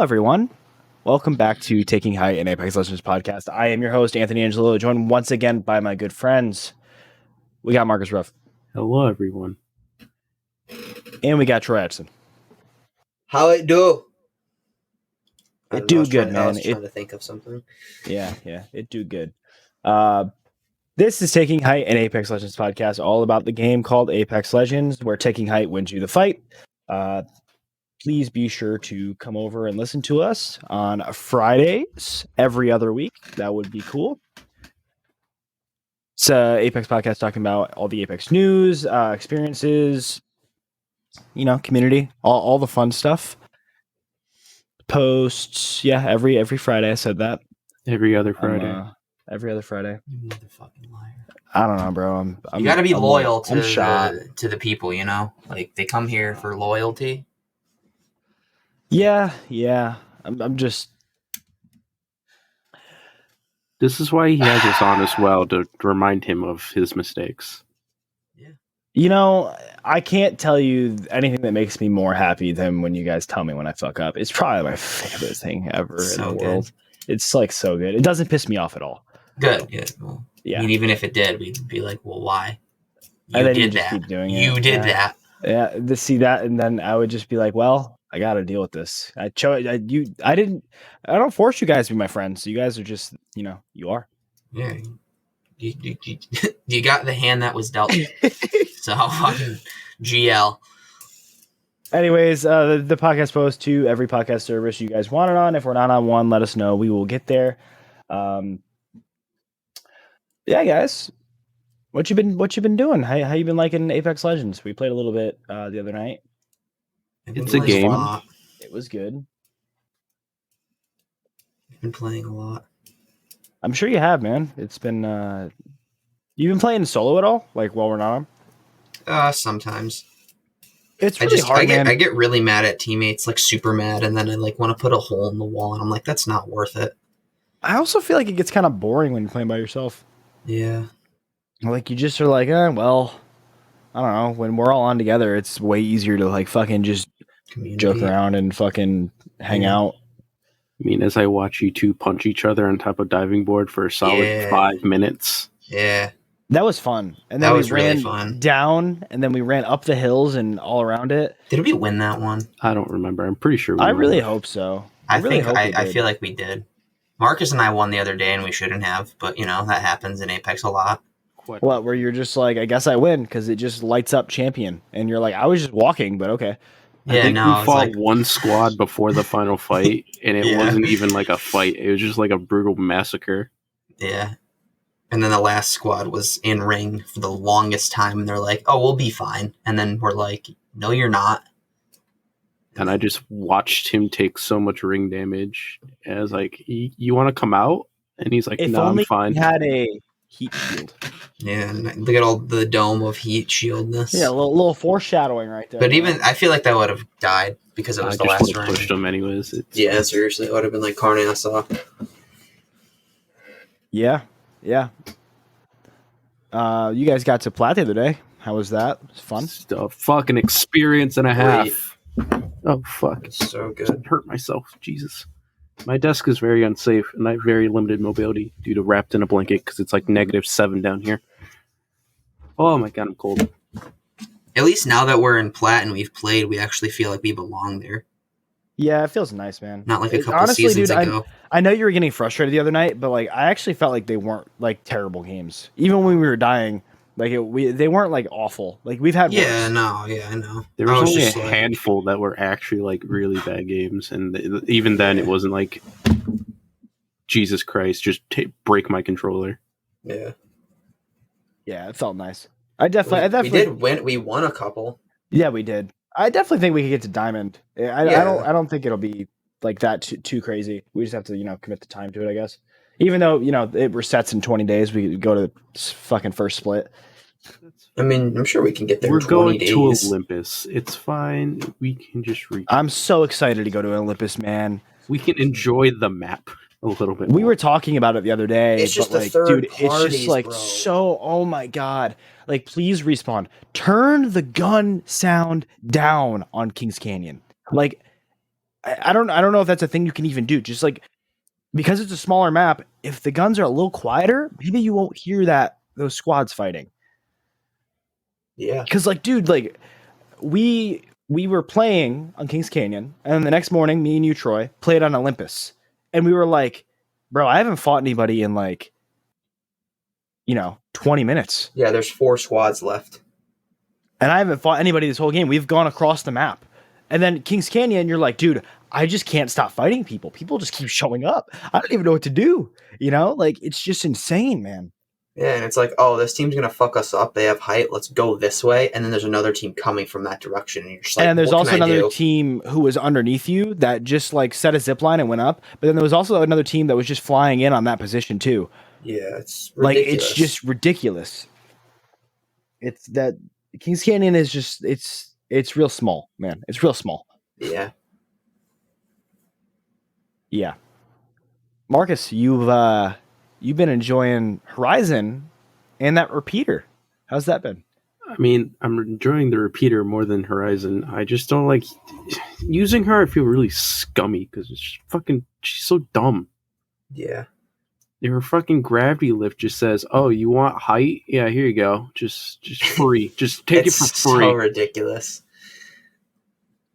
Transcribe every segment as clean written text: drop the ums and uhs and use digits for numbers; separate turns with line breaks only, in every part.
everyone. Welcome back to Taking Height in Apex Legends podcast. I am your host, Anthony Angelo, joined once again by my good friends. We got Marcus Ruff.
Hello, everyone.
And we got Troy Edson.
How it do?
It do good, man.
I was trying to think of something.
Yeah, it do good. This is Taking Height in Apex Legends podcast, all about the game called Apex Legends, where taking height wins you the fight. Please be sure to come over and listen to us on Fridays every other week. That would be cool. It's Apex podcast talking about all the Apex news, experiences, community, all the fun stuff. Posts, every Friday. I said that.
Every other Friday.
Every other Friday.
You motherfucking liar.
I don't know, bro.
You got to be loyal to the people, Like, they come here for loyalty.
Yeah. I'm just.
This is why he has us on as well, to remind him of his mistakes.
Yeah.
I can't tell you anything that makes me more happy than when you guys tell me when I fuck up. It's probably my favorite thing ever in the world. It's like so good. It doesn't piss me off at all.
Good. Well, yeah. I mean, even if it did, we'd be like, well, why?
You did that. Keep doing it.
You did that.
Yeah, to see that, and then I would just be like, well, I got to deal with this. I don't force you guys to be my friends. So you guys are just, you are.
Yeah. You got the hand that was dealt. So fucking GL.
Anyways, the podcast post to every podcast service you guys want it on. If we're not on one, let us know. We will get there. Yeah, guys. What you been doing? How you been liking Apex Legends? We played a little bit the other night.
It's a game.
It was good.
I've been playing a lot.
I'm sure you have, man. It's been you've been playing solo at all? Like while we're not on?
Sometimes.
It's really hard, man.
I get really mad at teammates, like super mad, and then I want to put a hole in the wall, and I'm like, that's not worth it.
I also feel like it gets kind of boring when you're playing by yourself.
Yeah.
Like you just are like, well, I don't know. When we're all on together, it's way easier to like fucking just joke around and fucking hang out.
I mean, as I watch you two punch each other on top of diving board for a solid 5 minutes.
Yeah.
That was fun. And then we ran down, and then we ran up the hills and all around it.
Did we win that one?
I don't remember. I'm pretty sure we
I really hope so.
I feel like we did. Marcus and I won the other day, and we shouldn't have. But, that happens in Apex a lot.
What, where you're just like, I guess I win, because it just lights up champion. And you're like, I was just walking, but okay.
I think we fought one squad before the final fight, and it wasn't even like a fight. It was just like a brutal massacre.
Yeah. And then the last squad was in ring for the longest time, and they're like, oh, we'll be fine. And then we're like, no, you're not.
And I just watched him take so much ring damage. And I was like, you want to come out? And he's like, no, I'm fine.
He had a heat shield.
Yeah, and look at all the dome of heat shieldness.
Yeah, a little foreshadowing right there.
But even, I feel like that would have died because it was the last round.
I just pushed him anyways.
Seriously, it would have been like Carne Nassau.
Yeah. You guys got to Plat the other day. How was that? It was fun.
Just a fucking experience and a half. Oh, fuck.
It's so good.
I hurt myself. Jesus. My desk is very unsafe, and I have very limited mobility due to wrapped in a blanket because it's like -7 down here. Oh my god, I'm cold.
At least now that we're in Plat and we've played, we actually feel like we belong there.
Yeah, it feels nice, man.
Not like a couple seasons ago.
I know you were getting frustrated the other night, but like I actually felt like they weren't like terrible games. Even when we were dying, like they weren't like awful. Like we've had worse.
I know.
There was only a handful that were actually like really bad games, and even then it wasn't like Jesus Christ, just break my controller.
Yeah,
it felt nice. I definitely
we did win. We won a couple.
Yeah, we did. I definitely think we could get to Diamond. I don't think it'll be like that too crazy. We just have to commit the time to it, I guess. Even though it resets in 20 days, we go to fucking first split.
I mean, I'm sure we can get there.
We're
in 20
going
days.
to Olympus. It's fine. We can just.
I'm so excited to go to Olympus, man.
We can enjoy the map a little bit.
We were talking about it the other day.
It's just
but,
the
like,
third
dude,
parties,
it's just like
bro.
so. Oh my god! Like, please respawn. Turn the gun sound down on Kings Canyon. Like, I don't know if that's a thing you can even do. Just like because it's a smaller map, if the guns are a little quieter, maybe you won't hear those squads fighting.
Yeah.
Because like, dude, like we were playing on Kings Canyon, and then the next morning, me and you, Troy, played on Olympus, and we were like, bro, I haven't fought anybody in like 20 minutes.
Yeah, there's 4 squads left.
And I haven't fought anybody this whole game. We've gone across the map. And then Kings Canyon, you're like, dude, I just can't stop fighting people. People just keep showing up. I don't even know what to do. Like it's just insane, man.
Yeah, and it's like, oh, this team's going to fuck us up. They have height. Let's go this way. And then there's another team coming from that direction. And you're just like,
and there's
what
also
can I
another
do?
team who was underneath you that just like set a zip line and went up. But then there was also another team that was just flying in on that position too.
Yeah, it's ridiculous.
Like it's just ridiculous. It's that Kings Canyon is just it's real small, man. It's real small.
Yeah.
Yeah. Marcus, you've been enjoying Horizon and that repeater. How's that been?
I mean, I'm enjoying the repeater more than Horizon. I just don't like using her. I feel really scummy because she's so dumb.
Yeah.
Her fucking gravity lift just says, "Oh, you want height? Yeah, here you go. Just free. Just take it for free."
So ridiculous.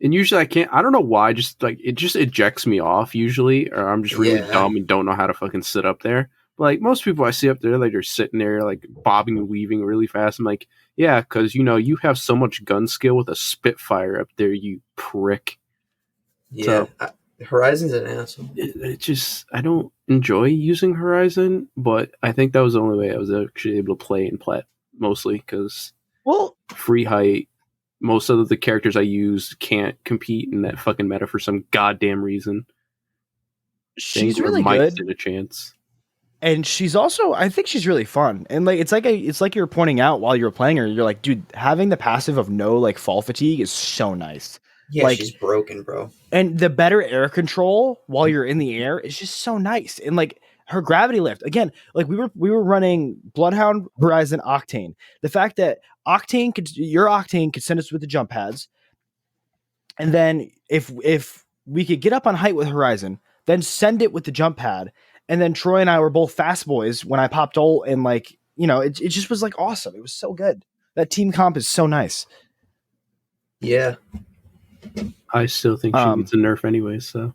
And usually I don't know why, just like it just ejects me off usually, or I'm just really dumb and don't know how to fucking sit up there. But like most people I see up there, like they're sitting there like bobbing and weaving really fast. I'm like, yeah, because you have so much gun skill with a Spitfire up there, you prick.
Yeah. So, Horizon's an asshole.
It just, I don't enjoy using Horizon, but I think that was the only way I was actually able to play in Plat, mostly because free height. Most of the characters I use can't compete in that fucking meta for some goddamn reason.
She's really good.
Stand a chance.
And she's also, I think she's really fun. And like it's like you're pointing out while you're playing her, you're like, dude, having the passive of no like fall fatigue is so nice.
Yeah,
like,
she's broken, bro.
And the better air control while you're in the air is just so nice. And like her gravity lift, again, like we were running Bloodhound, Horizon, Octane. The fact that your Octane could send us with the jump pads. And then if we could get up on height with Horizon, then send it with the jump pad. And then Troy and I were both fast boys when I popped ult, and like, it just was like awesome. It was so good. That team comp is so nice.
Yeah.
I still think she needs a nerf anyway, so.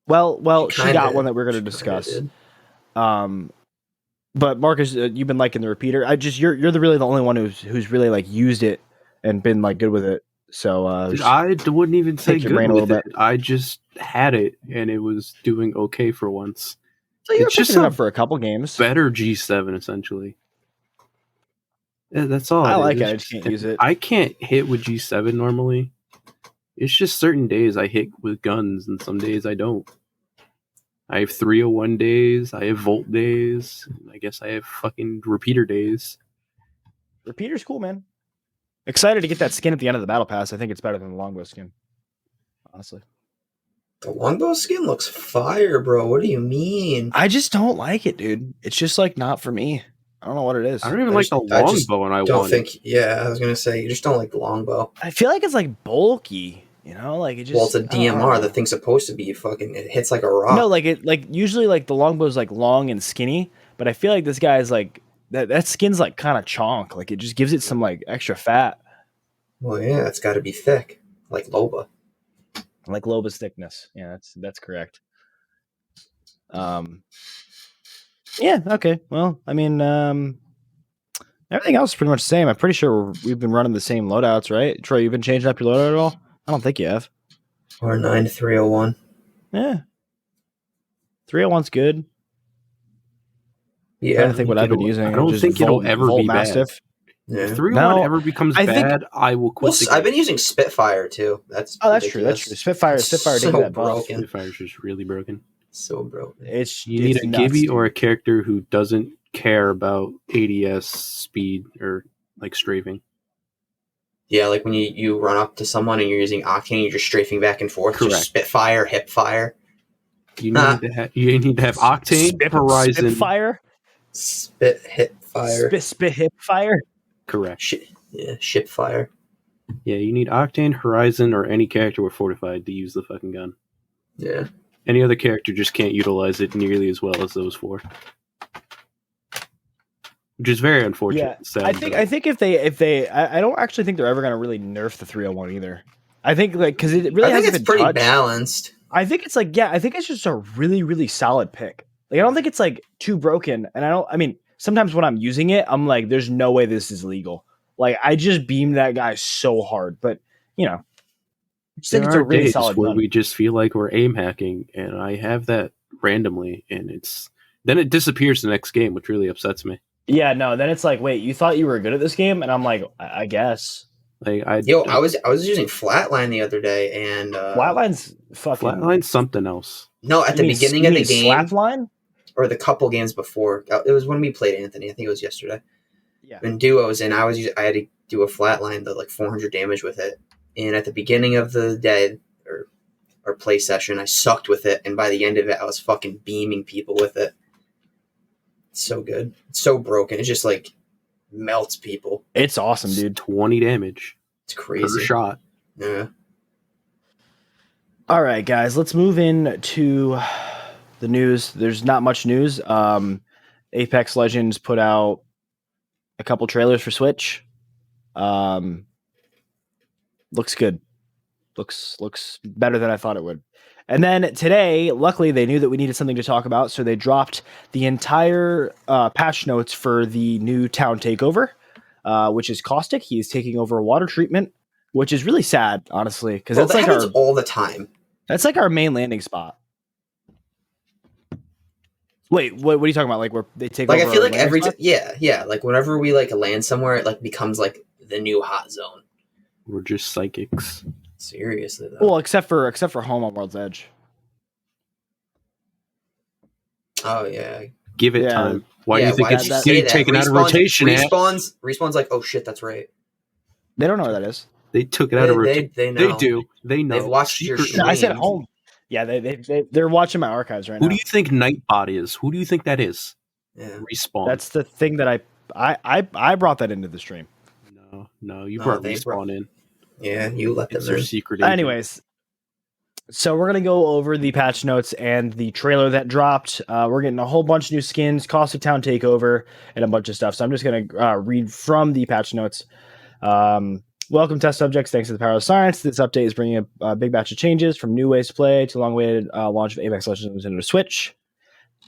Well, she got one that we're going to discuss. But Marcus, you've been liking the repeater. You're really the only one who's really like used it and been like good with it. So
I wouldn't even say good with it. I just had it and it was doing okay for once.
So you're just up for a couple games.
Better G7 essentially. Yeah, that's all.
I like it. I just can't use it.
I can't hit with G7 normally. It's just certain days I hit with guns and some days I don't. I have 301 days. I have Volt days. I guess I have fucking repeater days.
Repeater's cool, man. Excited to get that skin at the end of the battle pass. I think it's better than the longbow skin. Honestly.
The longbow skin looks fire, bro. What do you mean?
I just don't like it, dude. It's just like not for me. I don't know what it is.
I don't even like the longbow, and I want it.
Yeah, I was gonna say you just don't like the longbow.
I feel like it's like bulky. Like it just.
Well, it's a DMR. The thing's supposed to be it hits like a rock.
No, usually like the longbow's like long and skinny, but I feel like this guy's like that skin's like kind of chonk. Like it just gives it some like extra fat.
Well, yeah, it's got to be thick, like Loba.
Like Loba's thickness. Yeah, that's correct. Yeah. Okay. Well, I mean, everything else is pretty much the same. I'm pretty sure we've been running the same loadouts, right? Troy, you've been changing up your loadout at all? I don't think you have.
R9 to 301.
Yeah. 301's good.
Yeah.
I think what I've been using.
I don't think it'll ever be
Mastiff.
bad.
Yeah.
If 301 ever becomes bad, I will quit.
I've been using Spitfire too. That's
true. That's true. Spitfire
so
did that
broken.
Spitfire's just really broken.
So broken.
You need a Gibby or a character who doesn't care about ADS speed or like strafing.
Yeah, like when you run up to someone and you're using Octane, you're just strafing back and forth.
Correct.
Just Spitfire, Hipfire.
You need to have Octane, Horizon,
Spitfire,
Spit Hipfire,
Spit Hipfire.
Correct.
Shipfire.
Yeah, you need Octane, Horizon, or any character with Fortified to use the fucking gun.
Yeah.
Any other character just can't utilize it nearly as well as those 4. Which is very unfortunate.
Yeah, I think if they I don't actually think they're ever going to really nerf the 301 either. I think because it really hasn't been
pretty
touched.
Balanced.
I think it's I think it's just a really, really solid pick. Like I don't think it's too broken, and I mean, sometimes when I'm using it, I'm like, there's no way this is legal. Like I just beamed that guy so hard, but I just think it's a really solid
where
gun.
we just feel like we're aim hacking, and I have that randomly, and then it disappears the next game, which really upsets me.
Yeah, no. Then it's like, wait, you thought you were good at this game, and I'm like, I guess.
I
was using Flatline the other day, and
Flatline's fucking
something else.
No, at the beginning of the game,
Slapline,
or the couple games before. It was when we played Anthony. I think it was yesterday.
Yeah.
In duos, and I had to do a Flatline, the 400 damage with it. And at the beginning of the day or play session, I sucked with it, and by the end of it, I was fucking beaming people with it. It's so good. It's so broken. It just melts people.
It's awesome, dude.
20 damage.
It's crazy.
Per shot.
Yeah.
All right, guys, let's move into the news. There's not much news. Apex Legends put out a couple trailers for Switch. Looks good. Looks better than I thought it would. And then today, luckily, they knew that we needed something to talk about, so they dropped the entire patch notes for the new town takeover, which is Caustic. He is taking over water treatment, which is really sad, honestly, because
that happens all the time.
That's our main landing spot. Wait, what are you talking about? Where they take over?
I feel like every time, yeah. Whenever we land somewhere, it becomes the new hot zone.
We're just psychics.
Seriously, though.
Well, except for home on World's Edge.
Oh yeah.
Give it time. Why do you think it's
getting
taken out of rotation?
Respawn's like, oh shit, that's right.
They don't know what that is.
They took it out of rotation.
They know.
They do. They know.
They've watched your streams.
I said home. Yeah, they're watching my archives right now.
Who do you think Nightbot is? Who do you think that is?
Yeah.
Respawn.
That's the thing that I brought that into the stream.
No, you brought Respawn in.
Yeah, you let them.
It's their secret agent.
Anyways, so we're gonna go over the patch notes and the trailer that dropped. We're getting a whole bunch of new skins, Caustic Town Takeover, and a bunch of stuff. So I'm just gonna read from the patch notes. Welcome, test subjects. Thanks to the power of science, this update is bringing a big batch of changes from new ways to play to long-awaited launch of Apex Legends into Switch.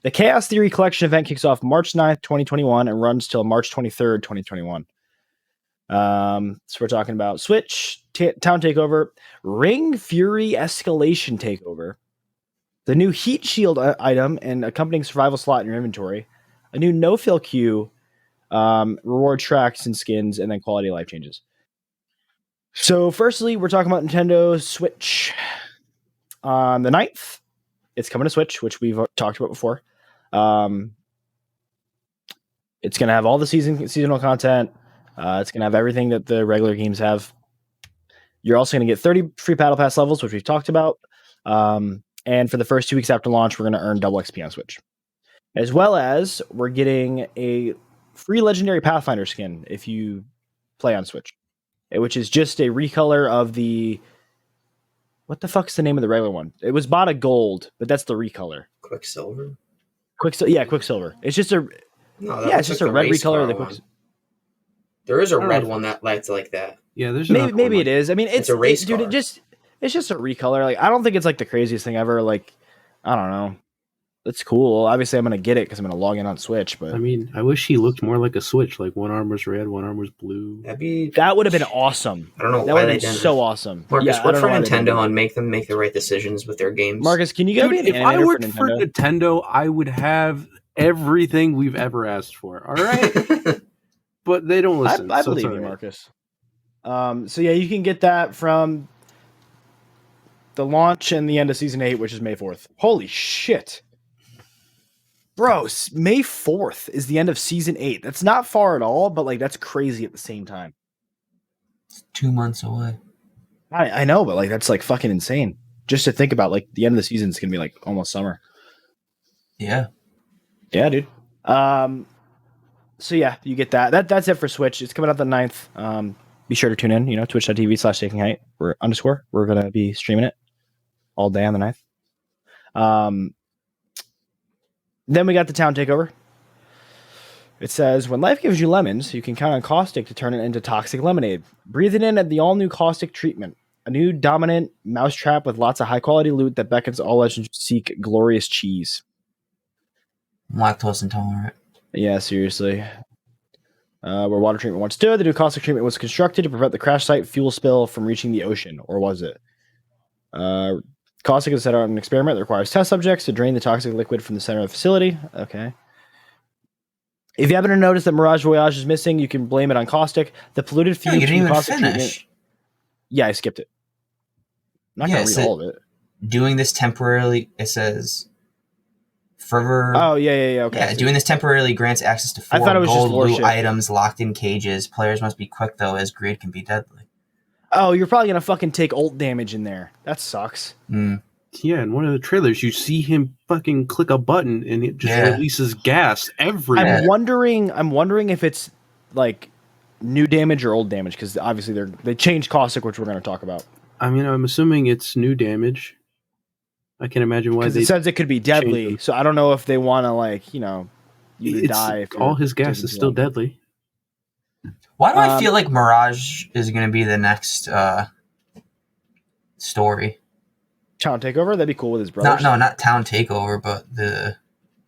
The Chaos Thoery Collection Event kicks off March 9th, 2021, and runs till March 23rd, 2021. So we're talking about Switch, Town Takeover, Ring Fury Escalation Takeover, the new Heat Shield item and accompanying survival slot in your inventory, a new no-fill queue, reward tracks and skins, and then quality of life changes. So firstly, we're talking about Nintendo Switch. On the 9th, it's coming to Switch, which we've talked about before. It's going to have all the seasonal content. It's going to have everything that the regular games have. You're also going to get 30 free Battle Pass levels, which we've talked about. And for the first 2 weeks after launch, we're going to earn double XP on Switch. As well as we're getting a free Legendary Pathfinder skin if you play on Switch, which is just a recolor of the... What the fuck's the name of the regular one? It was bought a gold, but that's the recolor.
Quicksilver?
Quicksilver. It's just a... it's just a red recolor of the Quicksilver.
There is a red one that lights like that.
Yeah, there's
maybe it is. I mean, it's
a race car.
Dude, it's just a recolor. Like, I don't think it's like the craziest thing ever. Like, I don't know. It's cool. Obviously, I'm gonna get it because I'm gonna log in on Switch. But
I mean, I wish he looked more like a Switch. Like one arm was red, one arm was blue.
That would have been awesome.
I don't know
that
why
would
they
have been
didn't.
so awesome.
Marcus, work for Nintendo and make them make the right decisions with their games.
Marcus, can you get me an
if I
animator
worked for Nintendo, I would have everything we've ever asked for. All right. But they don't listen.
I believe you, Marcus. So yeah, you can get that from the launch and the end of Season 8, which is May 4th. Holy shit. Bro, May 4th is the end of Season 8. That's not far at all, but like that's crazy at the same time.
It's 2 months away.
I know, but like that's like fucking insane. Just to think about, like the end of the season is gonna be like almost summer.
Yeah.
Yeah, dude. So yeah, you get that. That's it for Switch. It's coming out the 9th. Be sure to tune in, twitch.tv/takingheight. We're going to be streaming it all day on the 9th. Then we got the town takeover. It says, when life gives you lemons, you can count on Caustic to turn it into toxic lemonade. Breathe it in at the all-new Caustic treatment. A new dominant mousetrap with lots of high-quality loot that beckons all legends to seek glorious cheese.
Lactose intolerant.
Yeah, seriously. Where water treatment once stood, the new Caustic treatment was constructed to prevent the crash site fuel spill from reaching the ocean. Or was it? Caustic is set out an experiment that requires test subjects to drain the toxic liquid from the center of the facility. Okay. If you happen to notice that Mirage Voyage is missing, you can blame it on Caustic. The polluted fumes
You didn't
from the
even
Caustic
finish.
treatment. Yeah, I skipped it. I'm not
Yeah,
going to read all of it.
Doing this temporarily, it says, further.
Oh, yeah. Okay.
Yeah, doing this temporarily grants access to
I
4
thought it was just
gold
lore
loot
shit.
items locked in cages. Players must be quick, though, as greed can be deadly.
Oh, you're probably going to fucking take ult damage in there. That sucks.
Yeah, in one of the trailers, you see him fucking click a button and it just releases gas everywhere.
I'm wondering if it's like new damage or old damage, because obviously they changed Caustic, which we're going to talk about.
I mean, I'm assuming it's new damage. I can imagine why
Because it says it could be deadly, so I don't know if they want to, like, you know, you to die. If
all his gas is still deadly.
Why do I feel like Mirage is going to be the next story?
Town takeover? That'd be cool with his brothers.
No, not town takeover, but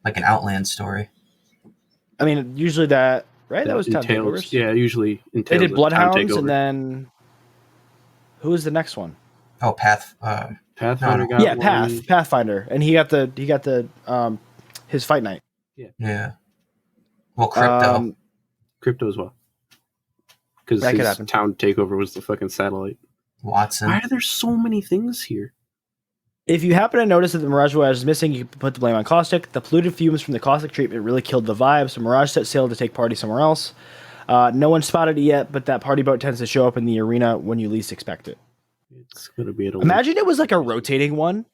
like an Outland story.
I mean, usually that, right? That was town takeovers.
Yeah, usually
they did Bloodhounds, and then who was the next one?
Oh,
Pathfinder.
Got Pathfinder, and he got the his fight night.
Yeah. Well, Crypto.
Crypto as well. Because his town takeover was the fucking satellite.
Watson.
Why are there so many things here?
If you happen to notice that the Mirage Voyage is missing, you can put the blame on Caustic. The polluted fumes from the Caustic treatment really killed the vibe, so Mirage set sail to take party somewhere else. No one spotted it yet, but that party boat tends to show up in the arena when you least expect it.
It's going to be at Olympus.
Imagine it was like a rotating one.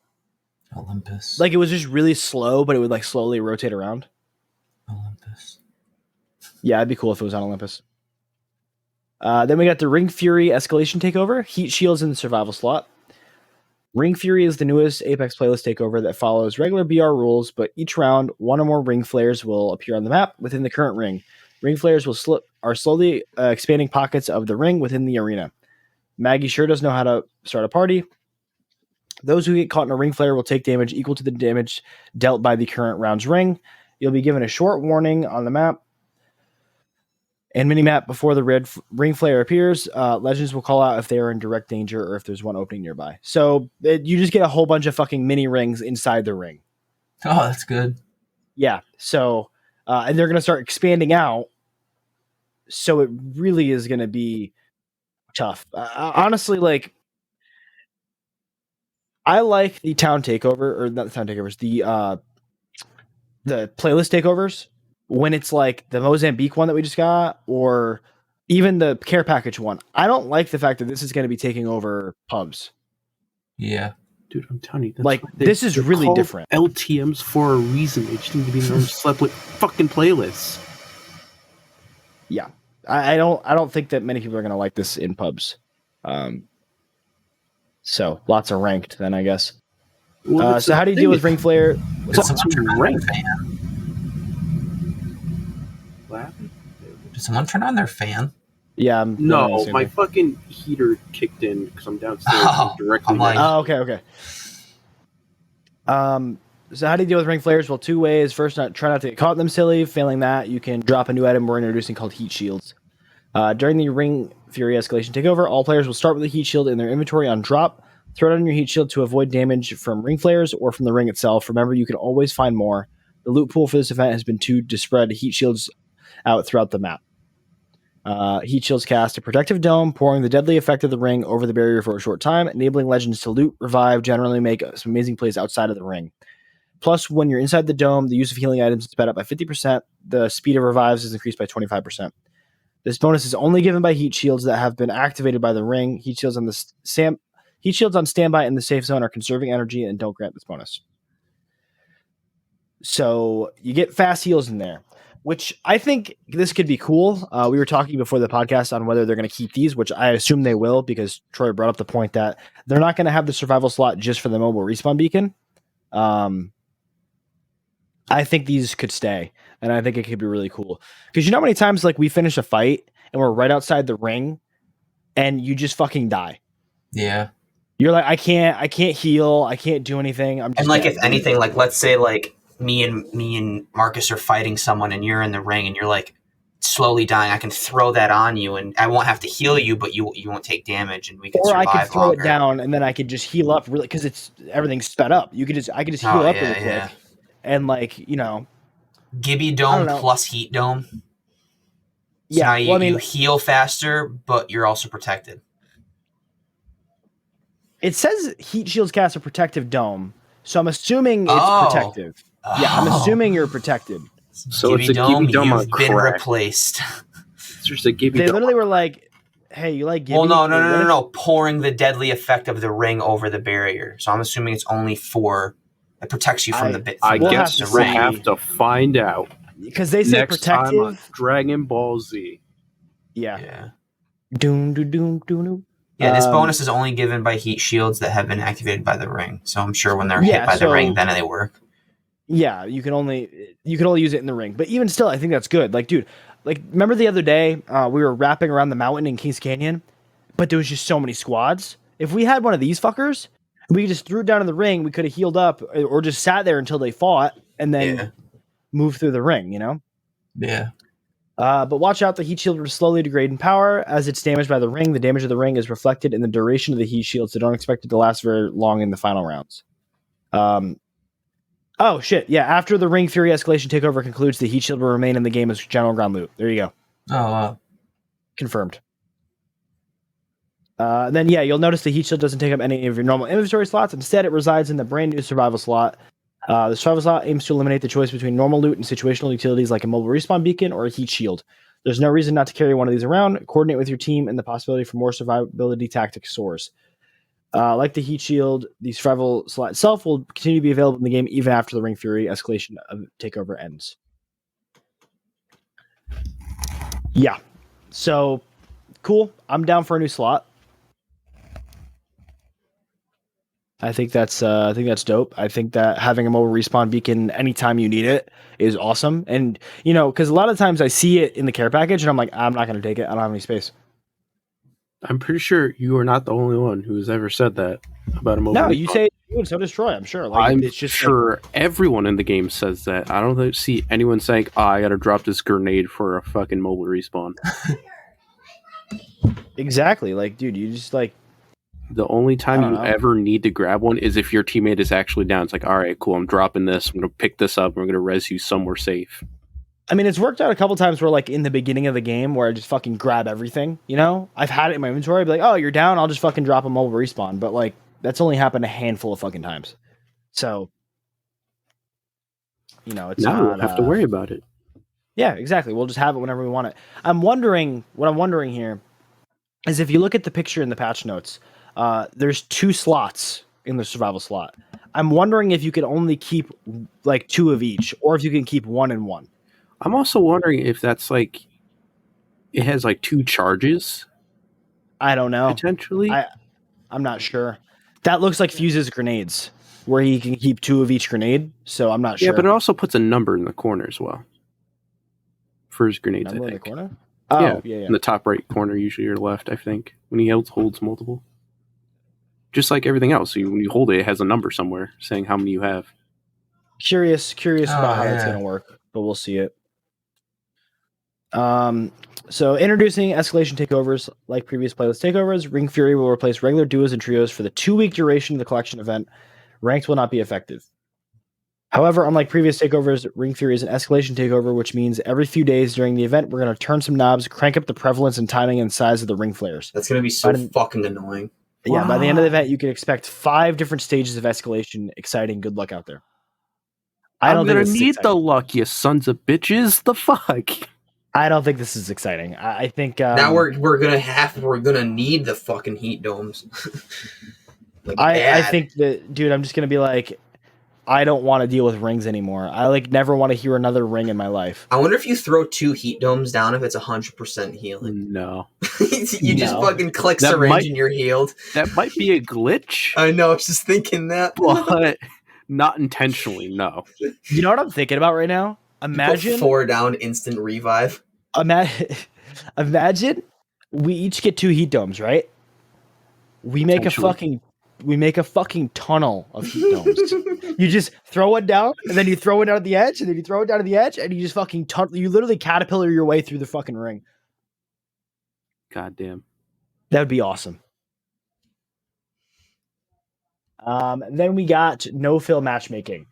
Olympus.
Like it was just really slow, but it would like slowly rotate around.
Olympus.
Yeah, it'd be cool if it was on Olympus. Then we got the Ring Fury Escalation Takeover. Heat shields in the survival slot. Ring Fury is the newest Apex playlist takeover that follows regular BR rules, but each round, one or more ring flares will appear on the map within the current ring. Ring flares are slowly expanding pockets of the ring within the arena. Maggie sure does know how to start a party. Those who get caught in a ring flare will take damage equal to the damage dealt by the current round's ring. You'll be given a short warning on the map and minimap before the red ring flare appears. Legends will call out if they are in direct danger or if there's one opening nearby. So you just get a whole bunch of fucking mini rings inside the ring.
Oh, that's good.
Yeah. So, and they're going to start expanding out. So it really is going to be tough. Honestly, like, I like the town takeover, or not the town takeovers, the playlist takeovers, when it's like the Mozambique one that we just got, or even the care package one. I don't like the fact that this is going to be taking over pubs.
Yeah.
Dude, I'm telling you.
Like, this is really different.
LTMs for a reason. They just need to be known separate fucking playlists.
Yeah. I don't think that many people are going to like this in pubs. So lots of ranked then, I guess.
Well,
so how do you deal with ring flare?
Did someone turn on their fan?
What happened?
Did someone turn on their fan?
Yeah.
No, my fucking heater kicked in because I'm downstairs directly.
I'm like,
okay. So how do you deal with ring flares? Well, two ways. First, try not to get caught in them silly. Failing that, you can drop a new item we're introducing called heat shields. During the Ring Fury Escalation Takeover, all players will start with a heat shield in their inventory on drop. Throw it on your heat shield to avoid damage from ring flares or from the ring itself. Remember, you can always find more. The loot pool for this event has been to spread heat shields out throughout the map. Heat shields cast a protective dome, pouring the deadly effect of the ring over the barrier for a short time, enabling legends to loot, revive, generally make some amazing plays outside of the ring. Plus, when you're inside the dome, the use of healing items is sped up by 50%. The speed of revives is increased by 25%. This bonus is only given by heat shields that have been activated by the ring. Heat shields on standby in the safe zone are conserving energy and don't grant this bonus. So you get fast heals in there, which I think this could be cool. We were talking before the podcast on whether they're going to keep these, which I assume they will, because Troy brought up the point that they're not going to have the survival slot just for the mobile respawn beacon. I think these could stay, and I think it could be really cool. Because you know how many times like we finish a fight and we're right outside the ring, and you just fucking die.
Yeah.
You're like, I can't heal, I can't do anything. I'm just
And like,
dead.
if anything, like let's say like me and Marcus are fighting someone, and you're in the ring, and you're like slowly dying. I can throw that on you, and I won't have to heal you, but you won't take damage, and we can
or
survive
I could throw
longer.
it down, and then I could just heal up really because everything's sped up. I could just heal up really quick, and like
Gibby Dome plus Heat Dome. So
yeah,
now you heal faster, but you're also protected.
It says Heat Shield's cast a protective dome, so I'm assuming it's protective. Yeah, I'm assuming you're protected.
So
Gibby
it's a Gibby Dome on
been
crack.
replaced.
It's just a Gibby
They
Dome.
literally were like, "Hey, you like Gibby?"
Well, no. Pouring the deadly effect of the ring over the barrier. So I'm assuming it's only it protects you from the bit.
I
We'll
guess
have to
we'll
see.
have to find out
Because they say
next time on
protective.
Dragon Ball Z.
Yeah. Doom, doom, doom, doom, doom.
Yeah, this bonus is only given by heat shields that have been activated by the ring. So I'm sure when they're hit by the ring, then they work.
Yeah, you can only use it in the ring. But even still, I think that's good. Like, dude, remember the other day we were wrapping around the mountain in Kings Canyon, but there was just so many squads. If we had one of these fuckers, we just threw it down in the ring. We could have healed up or just sat there until they fought and then moved through the ring.
Yeah.
But watch out, the heat shield will slowly degrade in power as it's damaged by the ring. The damage of the ring is reflected in the duration of the heat shield, so don't expect it to last very long in the final rounds. Oh, shit. Yeah, after the Ring Fury Escalation Takeover concludes, the heat shield will remain in the game as general ground loot. There you go.
Oh, wow.
Confirmed. Then, you'll notice the heat shield doesn't take up any of your normal inventory slots. Instead, it resides in the brand new survival slot. The survival slot aims to eliminate the choice between normal loot and situational utilities like a mobile respawn beacon or a heat shield. There's no reason not to carry one of these around. Coordinate with your team, and the possibility for more survivability tactics soars. Like the heat shield, the survival slot itself will continue to be available in the game even after the Ring Fury Escalation Takeover ends. Yeah. So, cool. I'm down for a new slot. I think that's dope. I think that having a mobile respawn beacon anytime you need it is awesome. And because a lot of times I see it in the care package and I'm like, I'm not going to take it. I don't have any space.
I'm pretty sure you are not the only one who has ever said that about a mobile.
No, you say you and so does Troy. I'm sure.
I'm it's just sure everyone in the game says that. I don't see anyone saying, I got to drop this grenade for a fucking mobile respawn.
Exactly. Dude, you just
the only time you ever need to grab one is if your teammate is actually down. It's like, all right, cool, I'm dropping this. I'm going to pick this up. We're going to res you somewhere safe.
I mean, it's worked out a couple times where, in the beginning of the game, where I just fucking grab everything, I've had it in my inventory. I'd be like, oh, you're down? I'll just fucking drop a mobile respawn. But, that's only happened a handful of fucking times. So, it's
not...
Now
we don't have to worry about it.
Yeah, exactly. We'll just have it whenever we want it. What I'm wondering here is if you look at the picture in the patch notes, there's 2 slots in the survival slot. I'm wondering if you could only keep, 2 of each, or if you can keep 1 and 1.
I'm also wondering if that's it has 2 charges.
I don't know.
Potentially.
I'm not sure. That looks like Fuse's grenades, where he can keep 2 of each grenade. So I'm not sure.
Yeah, but it also puts a number in the corner as well. For his grenades,
number
I
in
think.
the corner? Oh, yeah.
In the top right corner, usually or left, I think. When he holds multiple. Just like everything else. When you hold it, it has a number somewhere saying how many you have.
Curious about how that's going to work, but we'll see it. So introducing Escalation Takeovers. Like previous playlist takeovers, Ring Fury will replace regular duos and trios for the 2-week duration of the collection event. Ranks will not be effective. However, unlike previous takeovers, Ring Fury is an escalation takeover, which means every few days during the event, we're going to turn some knobs, crank up the prevalence and timing and size of the ring flares.
That's going to be so fucking annoying.
Yeah, by the end of the event, you can expect 5 different stages of escalation. Exciting. Good luck out there.
I'm going to need the luck, you sons of bitches. The fuck?
I don't think this is exciting. I think
now we're gonna need the fucking heat domes.
I think that, dude, I'm just gonna be like, I don't want to deal with rings anymore. I never want to hear another ring in my life.
I wonder if you throw 2 heat domes down if it's 100% healing.
No.
You just fucking click syringe and you're healed.
That might be a glitch.
I know, I was just thinking that.
But Not intentionally, no.
You know what I'm thinking about right now?
You put 4 down, instant revive.
Imagine we each get 2 heat domes, right? We make a fucking tunnel of heat domes. You just throw one down, and then you throw it out at the edge, and then you throw it down at the edge, and you just fucking you literally caterpillar your way through the fucking ring.
God damn.
That would be awesome. Then we got no-fill matchmaking.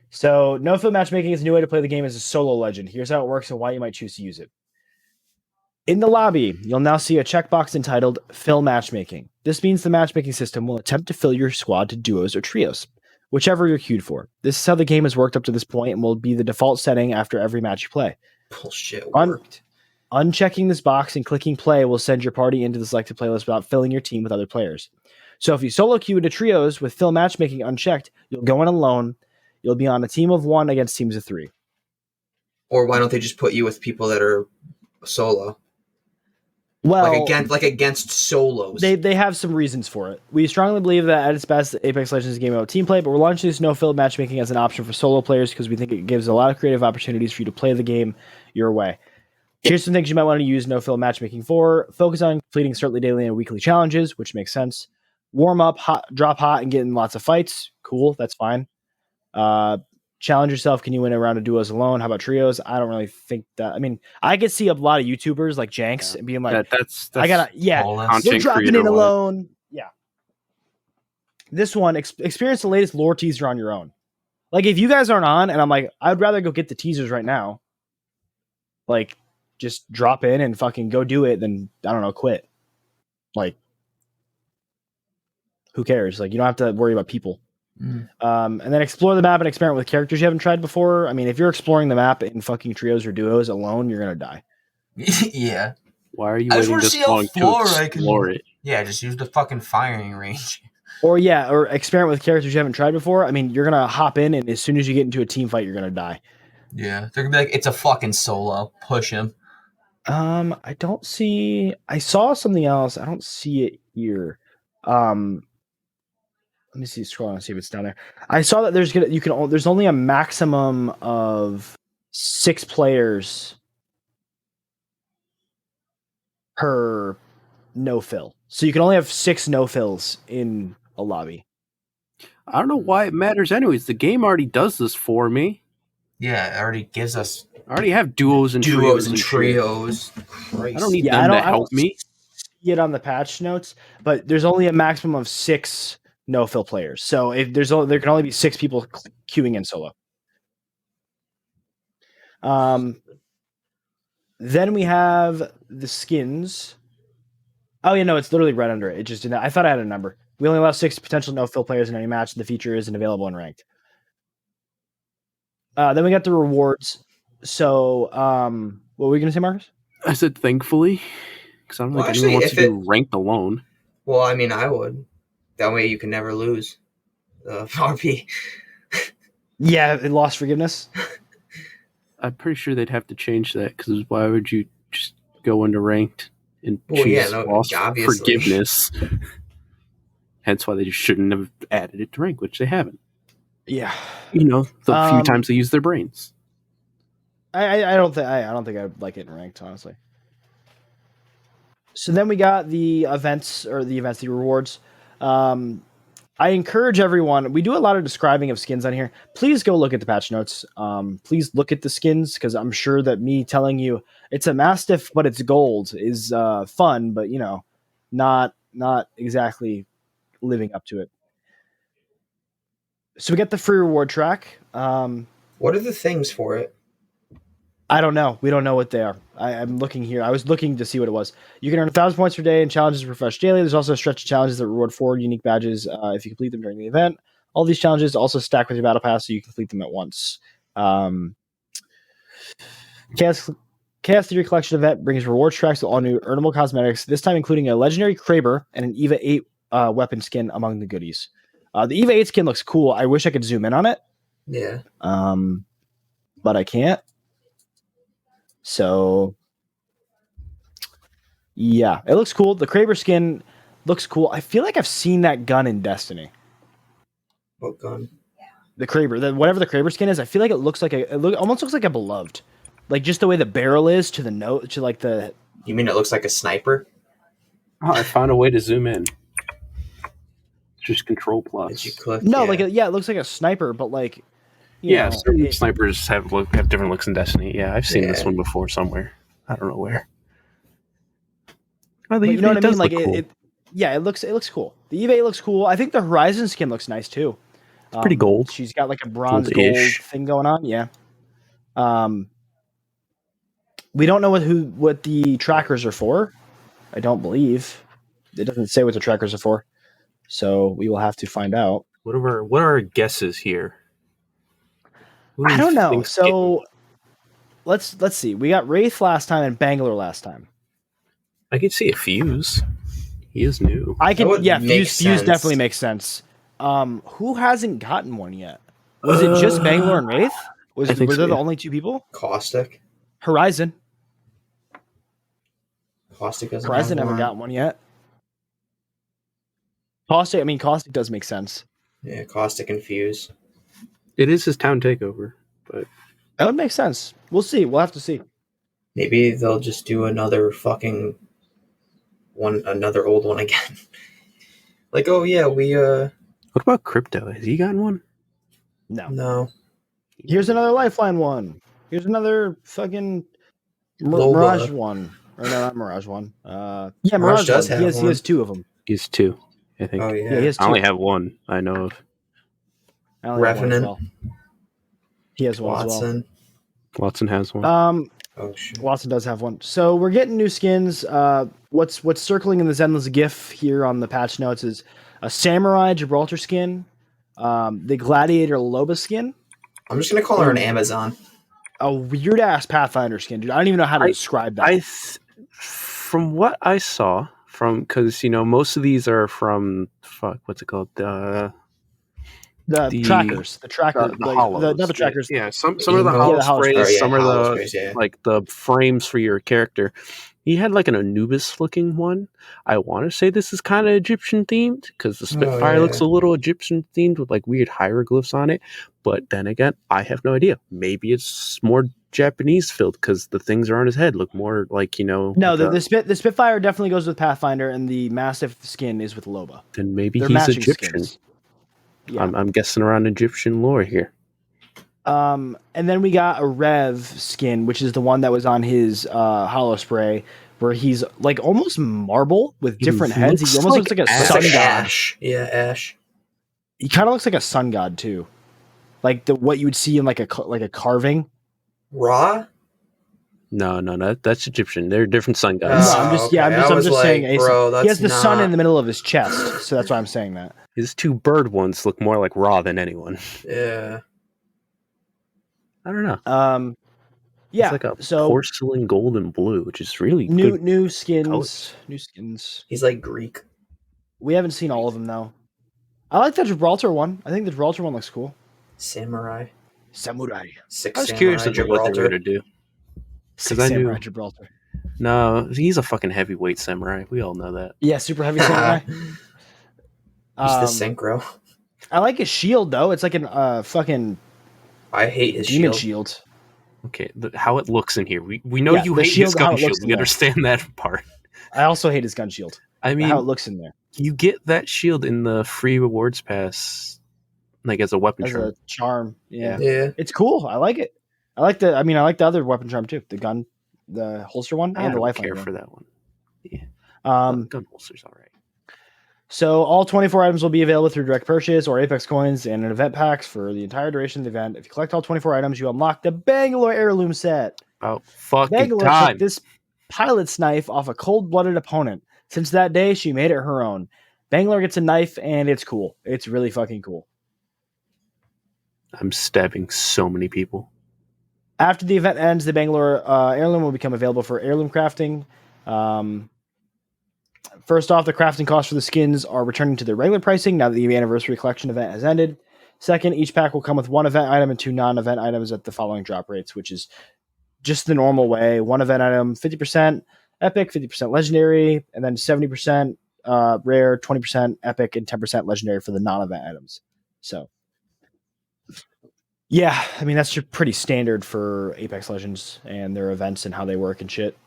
So no-fill matchmaking is a new way to play the game as a solo legend. Here's how it works and why you might choose to use it. In the lobby, you'll now see a checkbox entitled Fill Matchmaking. This means the matchmaking system will attempt to fill your squad to duos or trios, whichever you're queued for. This is how the game has worked up to this point and will be the default setting after every match you play.
Bullshit worked.
Unchecking this box and clicking play will send your party into the selected playlist without filling your team with other players. So if you solo queue into trios with Fill Matchmaking unchecked, you'll go in alone. You'll be on a team of 1 against teams of 3.
Or why don't they just put you with people that are solo?
Well,
like against solos.
They have some reasons for it. We strongly believe that at its best, Apex Legends is a game about team play, but we're launching this no-fill matchmaking as an option for solo players because we think it gives a lot of creative opportunities for you to play the game your way. Here's some things you might want to use no-fill matchmaking for. Focus on completing certainly daily and weekly challenges, which makes sense. Warm up, drop hot, and get in lots of fights. Cool, that's fine. Challenge yourself. Can you win a round of duos alone? How about trios? I don't really think that. I mean, I could see a lot of YouTubers like Janks and being like,
that's
I gotta, we're dropping in alone. Yeah. This one, experience the latest lore teaser on your own. Like, if you guys aren't on, and I'm like, I'd rather go get the teasers right now. Like, just drop in and fucking go do it than, I don't know, quit. Like, who cares? Like, you don't have to worry about people. And then explore the map and experiment with characters you haven't tried before. I mean, if you're exploring the map in fucking trios or duos alone, you're gonna die.
Yeah.
Why are you waiting this long to explore it?
Yeah, just use the fucking firing range.
Or experiment with characters you haven't tried before. I mean, you're gonna hop in, and as soon as you get into a team fight, you're gonna die.
Yeah, they're gonna be like, it's a fucking solo. Push him.
I don't see. I saw something else. I don't see it here. Let me see. Scroll on and see if it's down there. I saw that there's only a maximum of 6 players per no fill. So you can only have 6 no fills in a lobby.
I don't know why it matters anyways. The game already does this for me.
Yeah, it already gives us.
I already have duos and
trios.
I don't need them to help me.
See it on the patch notes, but there's only a maximum of 6 no-fill players. So if there can only be 6 people queuing in solo. Then we have the skins. Oh yeah, no, it's literally right under it. It just didn't. I thought I had a number. We only allow 6 potential no-fill players in any match. The feature isn't available in ranked. Then we got the rewards. So, what were we going to say, Marcus?
I said thankfully, because I don't think anyone wants to do ranked alone.
Well, I mean, I would. That way you can never lose. RP.
Yeah, it lost forgiveness.
I'm pretty sure they'd have to change that, because why would you just go into ranked and choose lost forgiveness? Hence why they just shouldn't have added it to rank, which they haven't.
Yeah.
You know, the few times they use their brains.
I don't think I'd like it in ranked, honestly. So then we got the rewards. I encourage everyone. We do a lot of describing of skins on here. Please go look at the patch notes. Please look at the skins, because I'm sure that me telling you it's a Mastiff but it's gold is fun, but not exactly living up to it. So we get the free reward track.
What are the things for it?
I don't know. We don't know what they are. I'm looking here. I was looking to see what it was. You can earn 1,000 points per day, and challenges refresh daily. There's also a stretch of challenges that reward 4 unique badges if you complete them during the event. All these challenges also stack with your battle pass, so you can complete them at once. Chaos Thoery Collection Event brings rewards tracks with all new earnable cosmetics, this time including a legendary Kraber and an EVA 8 weapon skin among the goodies. The EVA 8 skin looks cool. I wish I could zoom in on it.
Yeah.
But I can't. So, yeah, it looks cool. The Kraber skin looks cool. I feel like I've seen that gun in Destiny.
What gun?
The Kraber, whatever the Kraber skin is, I feel like it almost looks like a beloved, like just the way the barrel is to the note to like the.
You mean it looks like a sniper?
Oh, I found a way to zoom in. Just Control
Did
Plus.
you click?
No,
yeah.
like it looks like a sniper, but like.
Yeah, certain snipers have different looks in Destiny. Yeah, I've seen this
Yeah.
one before somewhere. I don't know where. Oh,
But you know what I mean? Like
cool.
it looks cool. The eBay looks cool. I think the Horizon skin looks nice too.
Pretty gold.
She's got like a bronze gold
Gold-ish.
thing going on. Yeah. We don't know what the trackers are for. I don't believe it doesn't say what the trackers are for, so we will have to find out.
What are our guesses here? What do
I
we
don't know.
think's
So let's see. We got Wraith last time and Bangalore last time.
I could see a Fuse. He is new.
I can,
That would
yeah.
make
Fuse
sense.
definitely makes sense. Who hasn't gotten one yet? Was it just Bangalore and Wraith?
I think
Were
so,
they the
yeah.
only two people?
Caustic.
Horizon
Caustic doesn't
haven't
have one.
gotten one yet. Caustic does make sense.
Yeah, Caustic and Fuse.
It is his town takeover, but
That would make sense. We'll see. We'll have to see.
Maybe they'll just do another fucking another old one again. Like, oh yeah, we
what about Crypto? Has he gotten one?
no.
Here's another Lifeline one. Here's another fucking
Loba.
Mirage one. Or no, not Mirage one. Yeah,
Mirage
Mirage
does
one.
have
He
one.
has two of them.
He's two, I think.
Oh
Yeah,
yeah.
he has two.
I only have one. I know of.
I only have one as
Revenant.
well. He has one
Watson.
Watson has one.
as well.
Oh shit.
Watson does have one. So we're getting new skins. What's circling in this endless GIF here on the patch notes is a Samurai Gibraltar skin, the Gladiator Loba skin,
I'm just gonna call her an Amazon.
a weird ass Pathfinder skin, dude. I don't even know how to describe that.
From what I saw, because most of these are from what's it called?
the trackers,
hollows.
not the trackers.
Yeah, some of the
Yeah,
hollow
the hollow
sprays,
sprays.
some
Oh,
are
yeah, hollow
the
sprays, yeah.
like the frames for your character. He had like an Anubis looking one. I want to say this is kind of Egyptian themed because the Spitfire
yeah.
looks a little Egyptian themed with like weird hieroglyphs on it. But then again, I have no idea. Maybe it's more Japanese filled because the things are on his head look more like
No,
like
the Spitfire definitely goes with Pathfinder, and the Massive skin is with Loba.
then maybe
They're
he's
matching
Egyptian.
skins. Yeah.
I'm guessing around Egyptian lore here.
And then we got a Rev skin, which is the one that was on his hollow spray, where he's like almost marble with different heads. He almost looks like a
Ash.
sun
Like
god.
Ash. Yeah, Ash.
He kind of looks like a sun god too, like what you would see in like a carving.
Ra?
No, that's Egyptian. They're different sun
No,
gods.
I'm just
okay.
I'm
I was
just saying.
like, bro,
he has
that's
the sun
not-
in the middle of his chest, so that's why I'm saying that.
His two bird ones look more like Ra than anyone.
Yeah.
I don't know.
Yeah.
It's like a
so
porcelain gold and blue, which is really good.
new skins.
colors.
New skins.
He's like Greek.
We haven't seen all of them though. I like the Gibraltar one. I think the Gibraltar one looks cool.
Samurai.
Samurai.
Six
I was
Samurai
curious what they were
Gibraltar.
to do.
Six
I
Samurai
knew-
Gibraltar.
No, he's a fucking heavyweight samurai. We all know that.
Yeah, super heavy samurai.
He's the synchro.
I like his shield though. It's like an fucking
I hate his
demon
shield.
shield.
Okay, how it looks in here. We know
Yeah,
you
the
hate
shield,
his
how
gun
it
shield.
looks in
We
there.
understand that part.
I also hate his gun shield.
I
How it
mean,
looks in there
you get that shield in the free rewards pass, like as a weapon
as
charm.
a charm. Yeah.
Yeah.
It's cool. I like it. I like the other weapon charm too. The gun, the holster one,
I
and the
don't
lifeline
care
one.
for that one. Gun holster's all right.
So all 24 items will be available through direct purchase or Apex coins and event packs for the entire duration of the event. If you collect all 24 items, you unlock the Bangalore heirloom set.
About fucking
Bangalore
time.
took this pilot's knife off a cold-blooded opponent. Since that day, she made it her own. Bangalore gets a knife, and it's cool. It's really fucking cool.
I'm stabbing so many people.
After the event ends, the Bangalore heirloom will become available for heirloom crafting. First off, the crafting costs for the skins are returning to their regular pricing now that the anniversary collection event has ended. Second, each pack will come with one event item and two non-event items at the following drop rates, which is just the normal way. One event item, 50% epic, 50% legendary, and then 70% rare, 20% epic, and 10% legendary for the non-event items. So Yeah, I mean that's pretty standard for Apex Legends and their events and how they work and shit.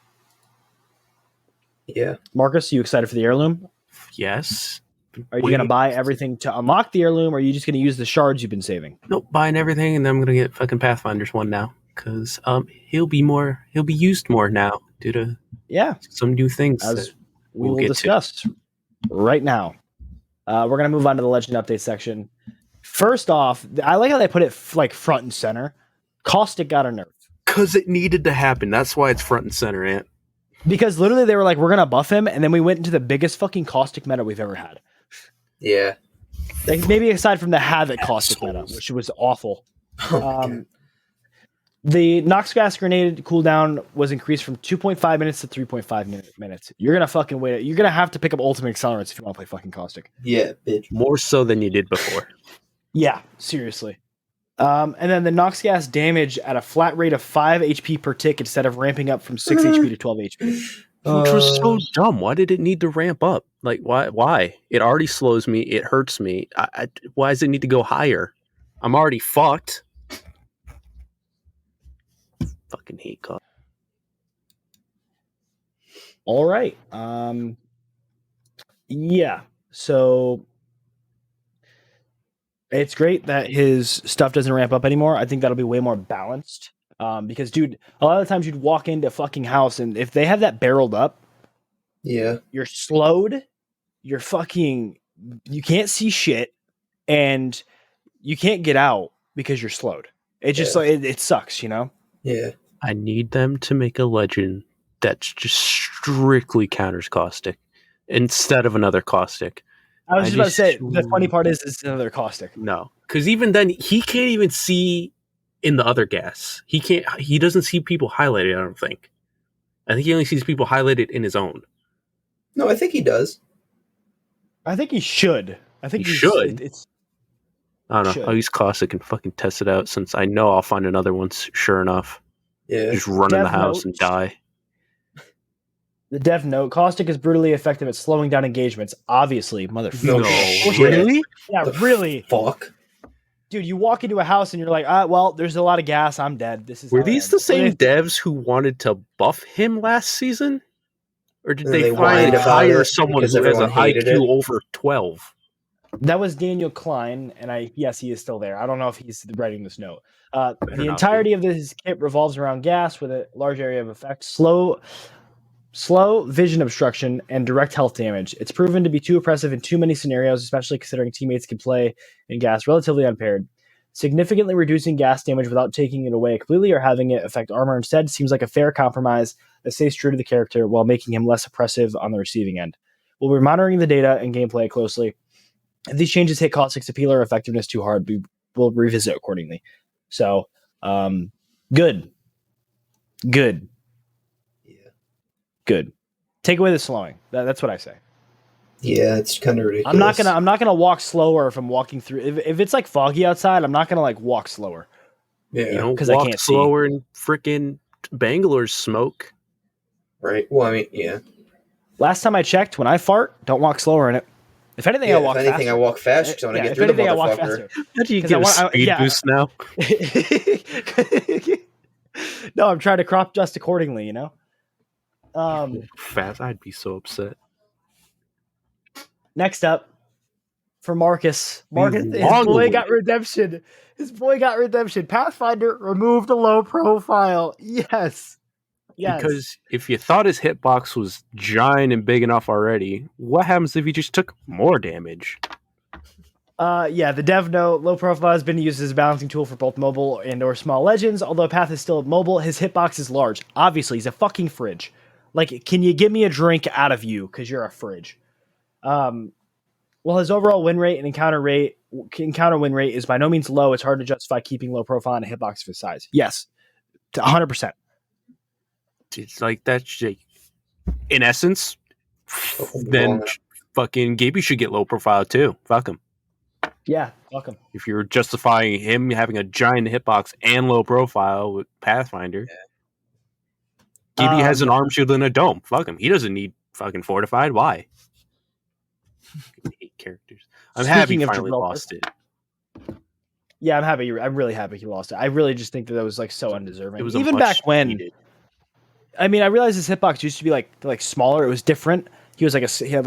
Yeah.
Marcus, you excited for the heirloom?
Yes.
Are you gonna buy everything to unlock the heirloom, or are you just gonna use the shards you've been saving?
Nope, buying everything, and then I'm gonna get fucking Pathfinder's one now because he'll be used more now due to some new things
as
that
we will discuss right now. We're gonna move on to the legend update section. First off, I like how they put it like front and center. Caustic got a nerf
because it needed to happen. That's why it's front and center, Ant.
Because literally they were like, we're gonna buff him, and then we went into the biggest fucking Caustic meta we've ever had.
Yeah.
Like, maybe aside from the Havoc Caustic meta, which was awful. The Nox Gas Grenade cooldown was increased from 2.5 minutes to 3.5 minutes. You're gonna fucking wait. You're gonna have to pick up Ultimate Accelerants if you want to play fucking Caustic.
Yeah, bitch.
More so than you did before.
Yeah, seriously. And then the Nox Gas damage at a flat rate of 5 HP per tick instead of ramping up from 6 HP to 12 HP.
Which was so dumb. Why did it need to ramp up? Like, why? It already slows me. It hurts me. Why does it need to go higher? I'm already fucked. Fucking hate God.
All right. Yeah. So it's great that his stuff doesn't ramp up anymore. I think that'll be way more balanced. Because, dude, a lot of the times you'd walk into a fucking house, and if they have that barreled up, you're slowed. You're fucking. You can't see shit, and you can't get out because you're slowed. It just it sucks, you know.
Yeah.
I need them to make a legend that's just strictly counters Caustic instead of another Caustic.
I was just about to say, the funny part is it's another Caustic.
No, because even then, he can't even see in the other gas. He doesn't see people highlighted, I don't think. I think he only sees people highlighted in his own.
No, I think he does.
I think he should. I think
he should. I don't know.
should.
I'll use Caustic and fucking test it out since I know I'll find another one sure enough.
Yeah.
Just run in the house and die.
The dev note, Caustic is brutally effective at slowing down engagements. Obviously, motherfucker.
No.
Really?
Yeah, really.
Fuck.
Dude, you walk into a house and you're like, well, there's a lot of gas. I'm dead.
Were these the same devs who wanted to buff him last season? Or did they finally hire someone who has an IQ over 12?
That was Daniel Klein, and yes, he is still there. I don't know if he's writing this note. The entirety of this kit revolves around gas with a large area of effect, slow vision obstruction, and direct health damage. It's proven to be too oppressive in too many scenarios, especially considering teammates can play in gas relatively unpaired. Significantly reducing gas damage without taking it away completely or having it affect armor instead seems like a fair compromise that stays true to the character while making him less oppressive on the receiving end. We'll be monitoring the data and gameplay closely. If these changes hit Caustic's appeal or effectiveness too hard, we'll revisit accordingly. So, good. Yeah. Good. Take away the slowing. That's what I say.
Yeah, it's kind of ridiculous.
I'm not gonna walk slower if I'm walking through. If it's like foggy outside, I'm not gonna like walk slower.
Yeah,
you don't walk I can't slower in frickin' Bangalore's smoke.
Right. Well, I mean, yeah.
Last time I checked, when I fart, don't walk slower in it. If anything, I walk faster. If anything, I walk
faster because I want to get through the motherfucker.
How do you get a speed boost now?
No, I'm trying to crop just accordingly, you know?
Fast, I'd be so upset.
Next up, for Marcus. His boy got redemption. Pathfinder removed a low profile. Yes.
Because if you thought his hitbox was giant and big enough already, what happens if he just took more damage?
The dev note, low profile has been used as a balancing tool for both mobile and or small legends. Although Path is still mobile, his hitbox is large. Obviously, he's a fucking fridge. Like, can you give me a drink out of you? Because you're a fridge. While his overall win rate and encounter win rate is by no means low, it's hard to justify keeping low profile on a hitbox of his size. Yes, 100%.
It's like that's in essence. Then fucking Gaby should get low profile too. Fuck him.
Yeah, fuck him.
If you're justifying him having a giant hitbox and low profile with Pathfinder, Gaby has an arm shield and a dome. Fuck him. He doesn't need fucking fortified. Why? I hate characters. I'm happy he finally lost it.
Yeah, I'm happy. I'm really happy he lost it. I really just think that was like so undeserving.
It was
even back when. I mean, I realized his hitbox used to be like smaller. It was different. He had like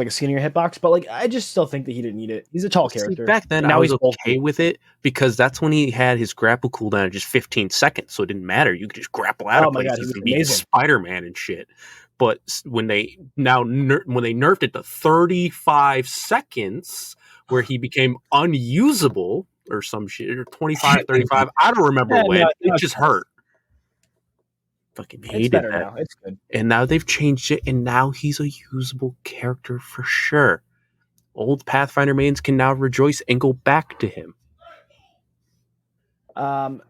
a skinnier hitbox, but like I just still think that he didn't need it. He's a tall character.
Back then,
now
I was
he's
okay with it because that's when he had his grapple cooldown at just 15 seconds, so it didn't matter. You could just grapple out of places and be Spider-Man and shit. But when they nerfed it to 35 seconds, where he became unusable or some shit, or 25, 35, I don't remember when. It just hurt. Fucking hated that.
Now. It's good.
And now they've changed it, and now he's a usable character for sure. Old Pathfinder mains can now rejoice and go back to him.
Then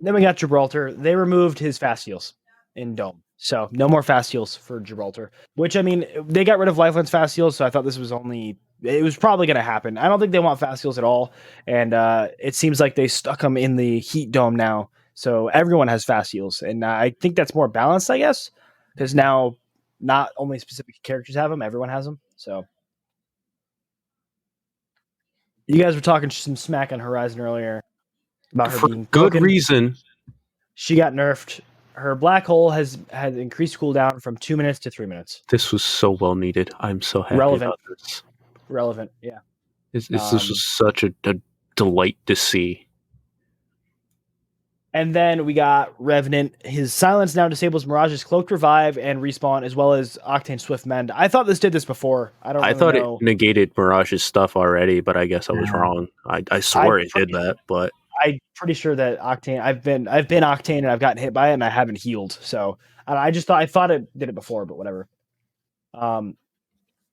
we got Gibraltar. They removed his fast heals in Dome. So no more fast heals for Gibraltar. Which, I mean, they got rid of Lifeline's fast heals, so I thought it was probably going to happen. I don't think they want fast heals at all. And it seems like they stuck them in the Heat Dome now. So everyone has fast heals, and I think that's more balanced, I guess, because now not only specific characters have them, everyone has them. So you guys were talking some smack on Horizon earlier about her being
good
broken.
reason.
She got nerfed. Her black hole has increased cooldown from 2 minutes to 3 minutes.
This was so well needed. I'm so happy about this.
Relevant, yeah.
This was such a delight to see.
And then we got Revenant. His silence now disables Mirage's cloaked revive and respawn, as well as Octane Swift Mend. I thought this did this before. I thought
it negated Mirage's stuff already, but I guess I was wrong. I swore it did that, but
I'm pretty sure that Octane. I've been Octane and I've gotten hit by it and I haven't healed. So I thought it did it before, but whatever. Then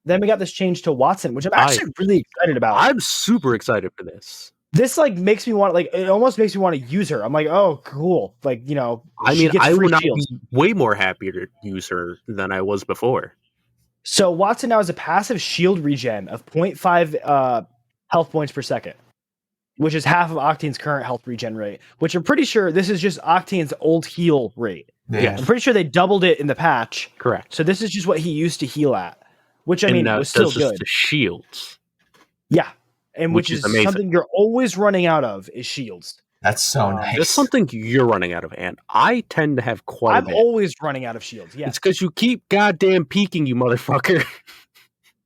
we got this change to Watson, which I'm actually really excited about.
I'm super excited for this.
This makes me want it almost makes me want to use her. I'm like, oh, cool. Like,
I mean, I would not be way more happier to use her than I was before.
So Watson now has a passive shield regen of 0.5 health points per second, which is half of Octane's current health regen rate, which I'm pretty sure this is just Octane's old heal rate.
Yeah.
I'm pretty sure they doubled it in the patch.
Correct.
So this is just what he used to heal at, which I mean was still good.
The shields.
Yeah. And which is something you're always running out of is shields.
That's so nice.
That's something you're running out of, and I tend to have quite a bit.
I'm always running out of shields, yeah.
It's because you keep goddamn peeking, you motherfucker.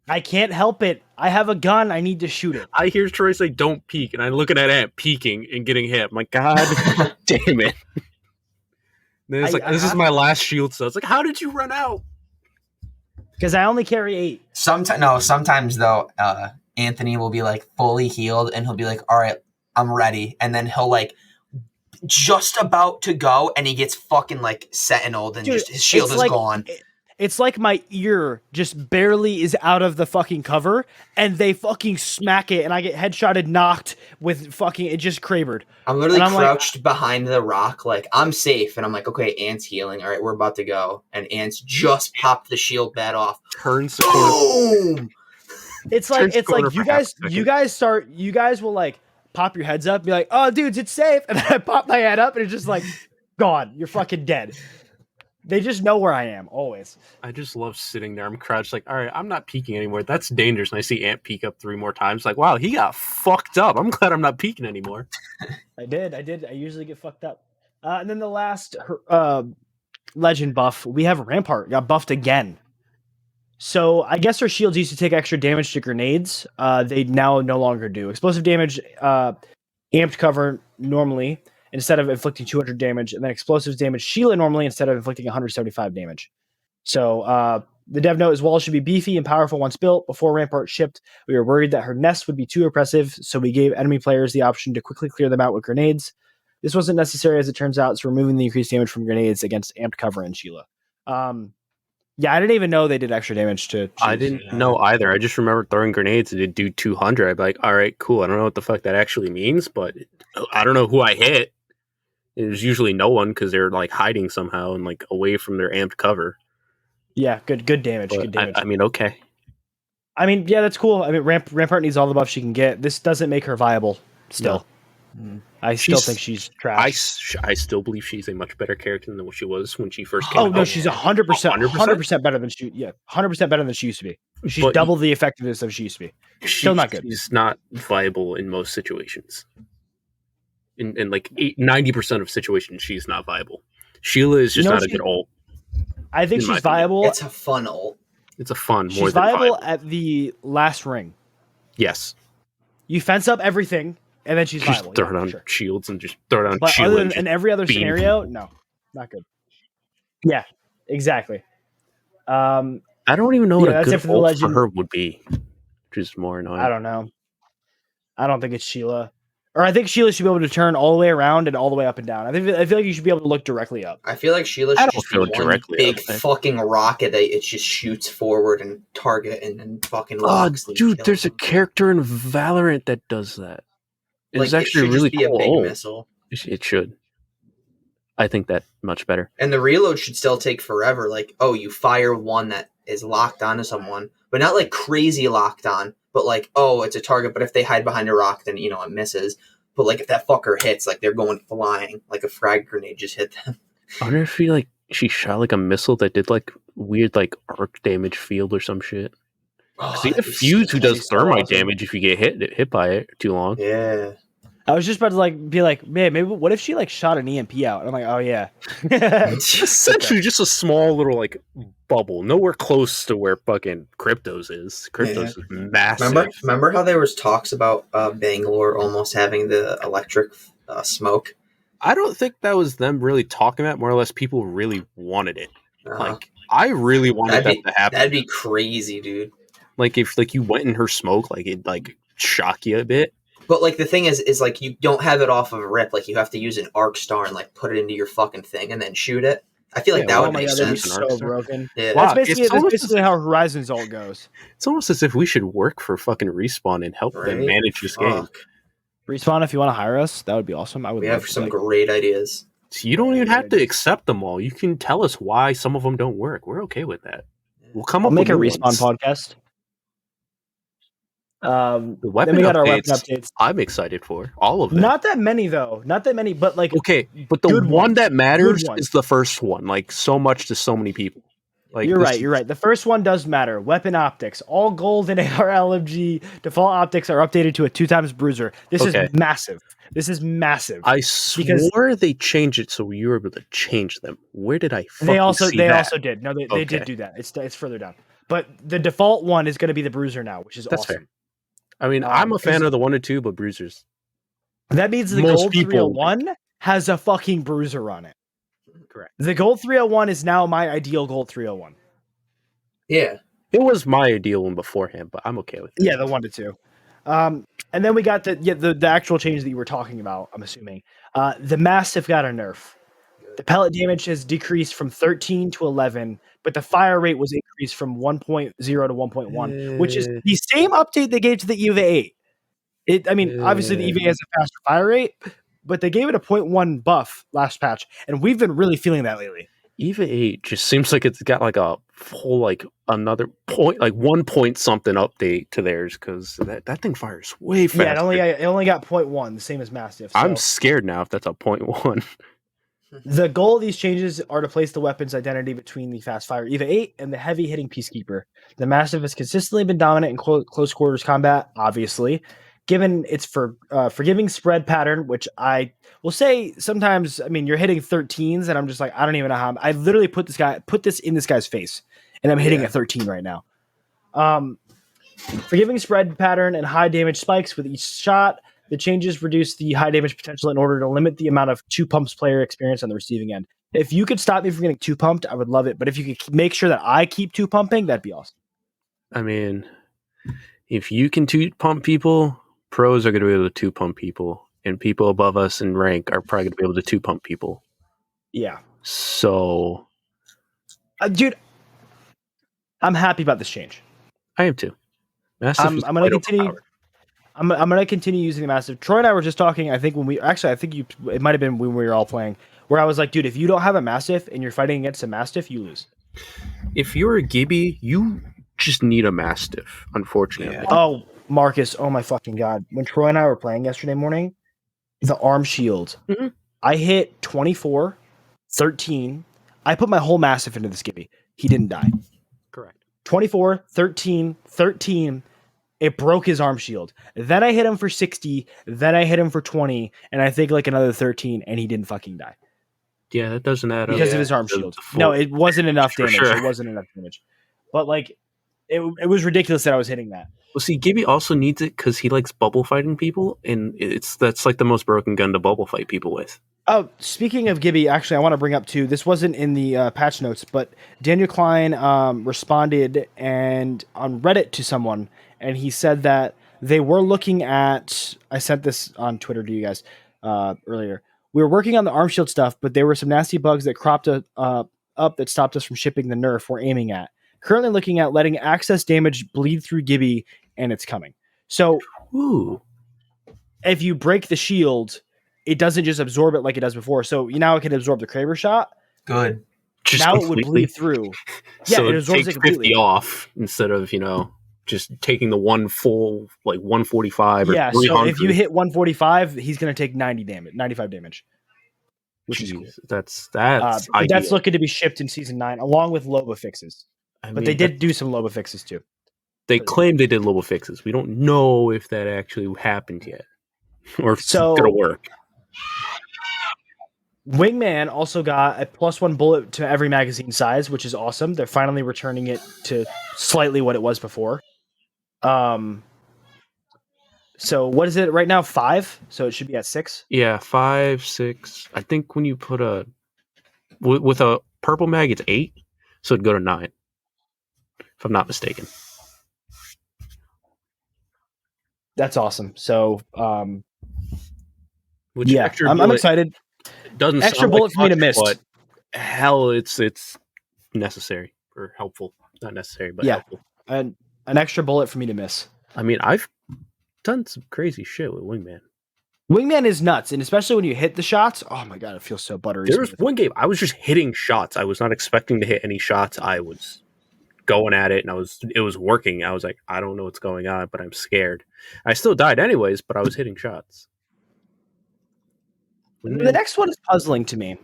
I can't help it. I have a gun. I need to shoot it.
I hear Troy say, don't peek, and I'm looking at Ant peeking and getting hit. I'm like, God damn it. Then it's this is my last shield, so it's like, how did you run out?
Because I only carry 8.
Sometimes, though, Anthony will be fully healed and he'll be like, all right, I'm ready. And then he'll just about to go and he gets fucking sentineled and just his shield is gone.
It's like my ear just barely is out of the fucking cover and they fucking smack it and I get headshotted, knocked with fucking, it just crabered.
I'm literally crouched behind the rock. I'm safe. And I'm like, okay, Ant's healing. All right, we're about to go. And Ant's just popped the shield bat off.
Turns the
corner.
It's like you guys will pop your heads up and be like, oh dudes, it's safe. And then I pop my head up and it's just gone. You're fucking dead. They just know where I am always.
I just love sitting there. I'm crouched all right, I'm not peeking anymore. That's dangerous. And I see Ant peek up 3 more times. Wow, he got fucked up. I'm glad I'm not peeking anymore.
I did. I usually get fucked up. And then the last legend buff, we have Rampart got buffed again. So I guess her shields used to take extra damage to grenades. They now no longer do. Explosive damage, amped cover normally instead of inflicting 200 damage, and then explosives damage Sheila normally instead of inflicting 175 damage. So the dev note is walls should be beefy and powerful once built. Before Rampart shipped, we were worried that her nest would be too oppressive, so we gave enemy players the option to quickly clear them out with grenades. This wasn't necessary as it turns out, so removing the increased damage from grenades against amped cover and Sheila. Yeah, I didn't even know they did extra damage to...
I didn't know either. I just remember throwing grenades and it'd do 200. I'd be like, all right, cool. I don't know what the fuck that actually means, but I don't know who I hit. It was usually no one because they're hiding somehow and away from their amped cover.
Yeah, good damage.
But
good damage.
I mean, okay.
I mean, yeah, that's cool. I mean, Rampart needs all the buffs she can get. This doesn't make her viable still. No. I still think she's trash.
I still believe she's a much better character than what she was when she first came out.
Oh, no, she's 100% better than she... Yeah, 100% better than she used to be. She's double the effectiveness of she used to be. Still not good.
She's not viable in most situations. In like 90% of situations, she's not viable. Sheila is just not a good ult.
I think she's viable.
It's a fun ult.
It's a fun.
She's viable at the last ring.
Yes.
You fence up everything, and then she's viable.
Throw down shields and just throw down.
But other than in every other scenario, no, not good. Yeah, exactly.
I don't even know what a good ult for her would be. Which is more annoying.
I don't know. I don't think it's Sheila. Or I think Sheila should be able to turn all the way around and all the way up and down. I feel like you should be able to look directly up.
I feel like Sheila should just be one big fucking rocket that it just shoots forward and target and then fucking locks.
Dude, there's a character in Valorant that does that. It's actually really cool.
A big missile.
It should. I think that much better.
And the reload should still take forever. Like, you fire one that is locked onto someone, but not like crazy locked on. But like, it's a target. But if they hide behind a rock, then it misses. But like, if that fucker hits, like they're going flying, like a frag grenade just hit them.
I wonder if she shot like a missile that did like weird like arc damage field or some shit. See, a fuse who does thermite damage if you get hit by it too long.
Yeah.
I was just about to be like, man, maybe what if she like shot an EMP out? And I'm like, oh yeah.
It's essentially just a small little like bubble, nowhere close to where fucking Cryptos is. Cryptos is massive.
Remember how there was talks about Bangalore almost having the electric smoke?
I don't think that was them really talking about. More or less, people really wanted it. Like I really wanted that to happen.
That'd be crazy, dude.
Like if like you went in her smoke, like it'd like shock you a bit.
But like the thing is like you don't have it off of a rip. Like you have to use an arc star and like put it into your fucking thing and then shoot it. I feel like that would make sense.
So broken.
Yeah.
Wow, that's basically how Horizon's ult goes.
It's almost as if we should work for fucking Respawn and help them manage this game.
Respawn, if you want to hire us, that would be awesome.
We have some great ideas.
So you don't even have to accept them all. You can tell us why some of them don't work. We're okay with that. We'll come up with
a Respawn podcast.
The weapon
then we got
updates,
our weapon updates.
I'm excited for all of them.
Not that many though. Not that many, but like
okay. But the one that matters is the first one. Like so much to so many people. Like
you're right. The first one does matter. Weapon optics. All gold and AR LMG default optics are updated to a 2x bruiser. This is massive.
I swore they changed it so you were able to change them. Where did I?
They also did. No, they did do that. It's further down. But the default one is going to be the bruiser now, which is awesome.
Fair. I mean, I'm a fan of the 1 and 2, but bruisers.
That means the gold 301 has a fucking bruiser on it.
Correct.
The gold 301 is now my ideal gold 301.
Yeah.
It was my ideal one beforehand, but I'm okay with it.
Yeah, the 1 to 2. And then we got the actual change that you were talking about, I'm assuming. The Mastiff got a nerf. The pellet damage has decreased from 13 to 11, but the fire rate was increased from 1.0 to 1.1, which is the same update they gave to the EVA 8. Obviously the EVA has a faster fire rate, but they gave it a 0.1 buff last patch, and we've been really feeling that lately.
EVA 8 just seems like it's got like a whole like another point, like 1 point something update to theirs because that thing fires way faster.
Yeah, it only got 0.1, the same as Mastiff. So.
I'm scared now if that's a 0.1.
The goal of these changes are to place the weapon's identity between the fast fire EVA 8 and the heavy hitting Peacekeeper. The Mastiff has consistently been dominant in close quarters combat, obviously, given its forgiving spread pattern, which I will say sometimes, you're hitting 13s and I'm just like, I don't even know how I literally put this in this guy's face and I'm hitting a 13 right now. Forgiving spread pattern and high damage spikes with each shot. The changes reduce the high damage potential in order to limit the amount of 2 pumps player experience on the receiving end. If you could stop me from getting 2 pumped, I would love it. But if you could make sure that I keep 2 pumping, that'd be awesome.
If you can 2 pump people, pros are going to be able to 2 pump people, and people above us in rank are probably going to be able to 2 pump people.
Yeah.
So,
dude, I'm happy about this change.
I am too.
I'm going to continue. I'm going to continue using the Mastiff. Troy and I were just talking, I think it might have been when we were all playing, where I was like, dude, if you don't have a Mastiff and you're fighting against a Mastiff, you lose.
If you're a Gibby, you just need a Mastiff, unfortunately.
Yeah. Oh, Marcus, oh my fucking God. When Troy and I were playing yesterday morning, the arm shield, I hit 24, 13. I put my whole Mastiff into this Gibby. He didn't die.
Correct.
24, 13, 13. It broke his arm shield. Then I hit him for 60. Then I hit him for 20, and I think like another 13, and he didn't fucking die.
Yeah, that doesn't add up.
Because of his arm shield. No, it wasn't enough damage.
Sure.
It wasn't enough damage. But like, it was ridiculous that I was hitting that.
Well, see, Gibby also needs it because he likes bubble fighting people, and that's like the most broken gun to bubble fight people with.
Oh, speaking of Gibby, actually, I want to bring up too. This wasn't in the patch notes, but Daniel Klein responded and on Reddit to someone, and he said that they were looking at. I sent this on Twitter to you guys earlier. We were working on the arm shield stuff, but there were some nasty bugs that cropped up that stopped us from shipping the nerf we're aiming at. Currently looking at letting access damage bleed through Gibby, and it's coming. So, if you break the shield, it doesn't just absorb it like it does before. So now it can absorb the Kraber shot.
Good.
Just
now
completely?
It would bleed through. Yeah,
so
it absorbs
takes
it completely
50 off instead of, just taking the one full, like 145 or 300.
So if you hit 145, he's going to take 95 damage. Which is easy.
That's
looking to be shipped in Season 9, along with Loba fixes. But they did do some Loba fixes, too.
They claim they did Loba fixes. We don't know if that actually happened yet. Or if it's going to work.
Wingman also got a +1 bullet to every magazine size, which is awesome. They're finally returning it to slightly what it was before. So what is it right now? 5? So it should be at 6?
Yeah, 5, 6. I think when you put with a purple mag, it's 8. So it'd go to 9. If I'm not mistaken.
That's awesome. So,
I'm
excited.
Doesn't
extra bullet for me to miss,
but hell, it's necessary or helpful. Not necessary, but helpful.
An extra bullet for me to miss.
I mean, I've done some crazy shit with Wingman.
Wingman is nuts, and especially when you hit the shots. Oh my god, it feels so buttery.
There was one game I was just hitting shots. I was not expecting to hit any shots. I was going at it, and it was working. I was like, I don't know what's going on, but I'm scared. I still died anyways, but I was hitting shots.
The next one is puzzling to me,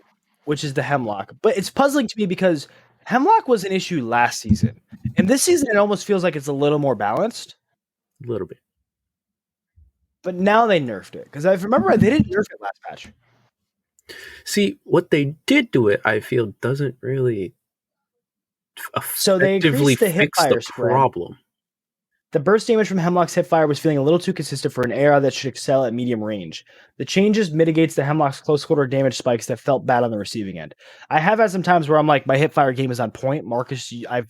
which is the Hemlock. But it's puzzling to me because Hemlock was an issue last season. And this season, it almost feels like it's a little more balanced.
A little bit.
But now they nerfed it. Because I remember they didn't nerf it last patch.
See, what they did to it, I feel, doesn't really
so they increased the hip fire
problem.
The burst damage from Hemlock's hipfire was feeling a little too consistent for an AR that should excel at medium range. The changes mitigates the Hemlock's close quarter damage spikes that felt bad on the receiving end. I have had some times where I'm like, my hipfire game is on point. Marcus, I've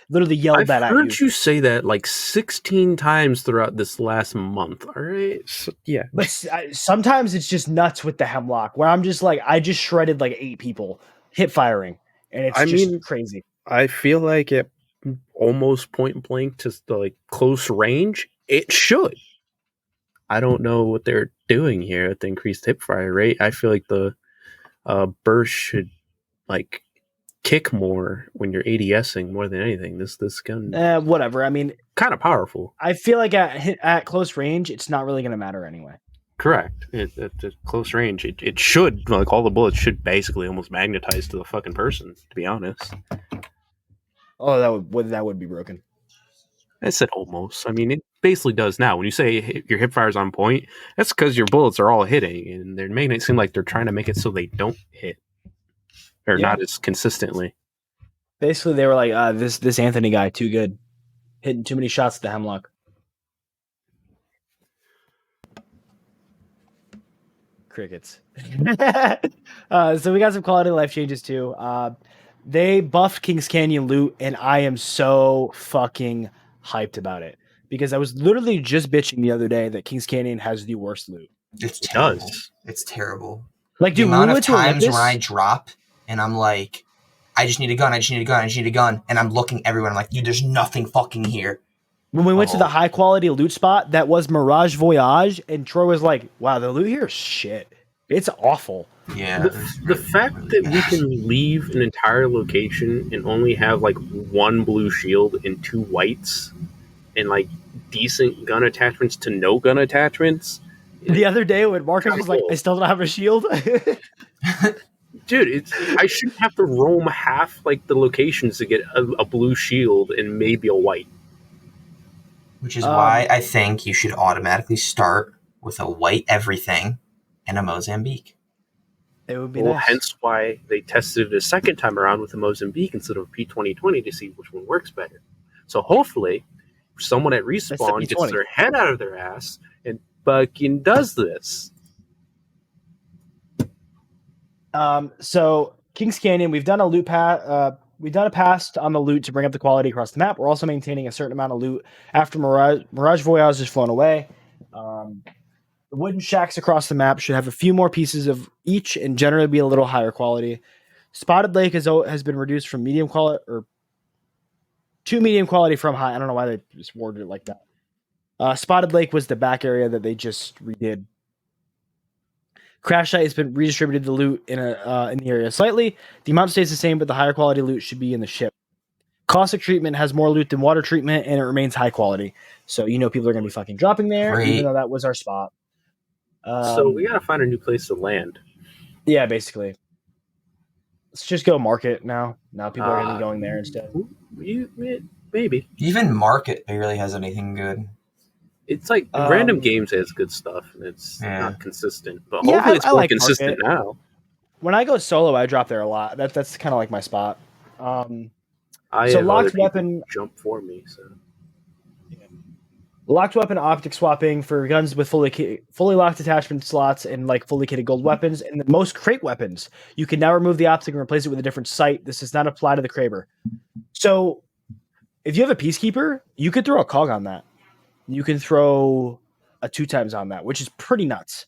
literally yelled that at you.
I've heard you say that like 16 times throughout this last month. All right. So, yeah.
But sometimes it's just nuts with the Hemlock where I'm just like, I just shredded like 8 people hip firing. And it's crazy.
I feel like it almost point blank to like close range, it should. I don't know what they're doing here at the increased hip fire rate. I feel like the burst should like kick more when you're ADSing more than anything. This gun,
whatever. I mean,
kind of powerful.
I feel like at close range, it's not really going to matter anyway.
Correct. At the close range, it should, like, all the bullets should basically almost magnetize to the fucking person. To be honest.
Oh, that would be broken.
I said almost. I mean, it basically does now. When you say your hip fire's on point, that's because your bullets are all hitting, and they're making it seem like they're trying to make it so they don't hit, or not as consistently.
Basically, they were like, "This Anthony guy too good, hitting too many shots at the Hemlock." Crickets. So we got some quality of life changes too. They buffed Kings Canyon loot, and I am so fucking hyped about it because I was literally just bitching the other day that Kings Canyon has the worst loot.
It's terrible.
It does.
It's terrible.
Like,
the amount of times where I drop and I'm like, I just need a gun, and I'm looking everywhere. I'm like, dude, there's nothing fucking here.
When we went to the high quality loot spot that was Mirage Voyage, and Troy was like, wow, the loot here is shit. It's awful.
Yeah.
The fact that we can leave an entire location and only have like one blue shield and 2 whites and like decent gun attachments to no gun attachments.
The other day when Marcus was like, I still don't have a shield.
Dude, I shouldn't have to roam half like the locations to get a blue shield and maybe a white.
Which is why I think you should automatically start with a white everything and a Mozambique.
It would be nice.
Hence why they tested it a second time around with a Mozambique instead of P2020 to see which one works better. So hopefully, someone at Respawn gets their head out of their ass and fucking does this.
So Kings Canyon, we've done a loot we've done a pass on the loot to bring up the quality across the map. We're also maintaining a certain amount of loot after Mirage Voyage is flown away. The wooden shacks across the map should have a few more pieces of each and generally be a little higher quality. Spotted Lake has been reduced from medium quality to medium quality from high. I don't know why they just worded it like that. Spotted Lake was the back area that they just redid. Crash Site has been redistributed the loot in the area slightly. The amount stays the same, but the higher quality loot should be in the ship. Caustic Treatment has more loot than Water Treatment, and it remains high quality. So people are going to be fucking dropping there, even though that was our spot.
So we got to find a new place to land.
Yeah, basically. Let's just go Market now. Now people are going to be going there instead.
Maybe.
Even Market barely has anything good.
It's like Random Games has good stuff, and it's not consistent. But hopefully it's more consistent now.
When I go solo, I drop there a lot. That's kind of like my spot.
So
locked weapon
jump for me. So
locked weapon optic swapping for guns with fully locked attachment slots and like fully kitted gold weapons, and the most crate weapons. You can now remove the optic and replace it with a different sight. This does not apply to the Kraber. So if you have a Peacekeeper, you could throw a cog on that. You can throw a 2x on that, which is pretty nuts.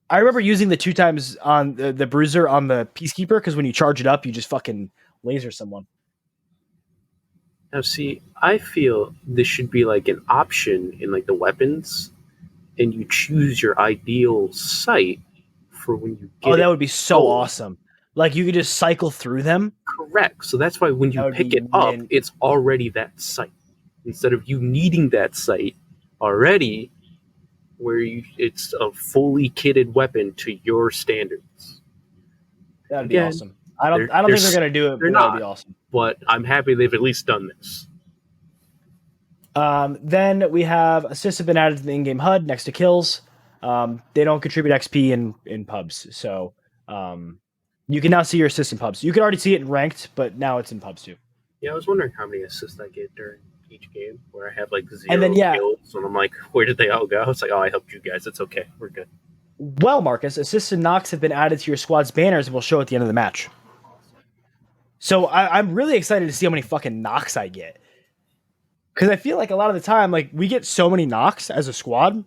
I remember using the 2x on the Bruiser on the Peacekeeper because when you charge it up, you just fucking laser someone.
Now, see, I feel this should be like an option in like the weapons, and you choose your ideal sight for when you get
that would be so awesome. Like you could just cycle through them.
Correct. So that's why when you pick it up, it's already that sight. Instead of you needing that sight already, where it's a fully kitted weapon to your standards.
That'd be awesome. I don't think they're gonna do it, but that'd be awesome.
But I'm happy they've at least done this.
Then we have assists have been added to the in-game HUD next to kills. They don't contribute XP in pubs, so you can now see your assists in pubs. You can already see it in ranked, but now it's in pubs too.
Yeah, I was wondering how many assists I get during each game, where I have like 0
and then,
kills, and I'm like, where did they all go? It's like, I helped you guys. It's okay. We're good.
Well, Marcus, assists and knocks have been added to your squad's banners and will show at the end of the match. So I'm really excited to see how many fucking knocks I get. Because I feel like a lot of the time, like, we get so many knocks as a squad,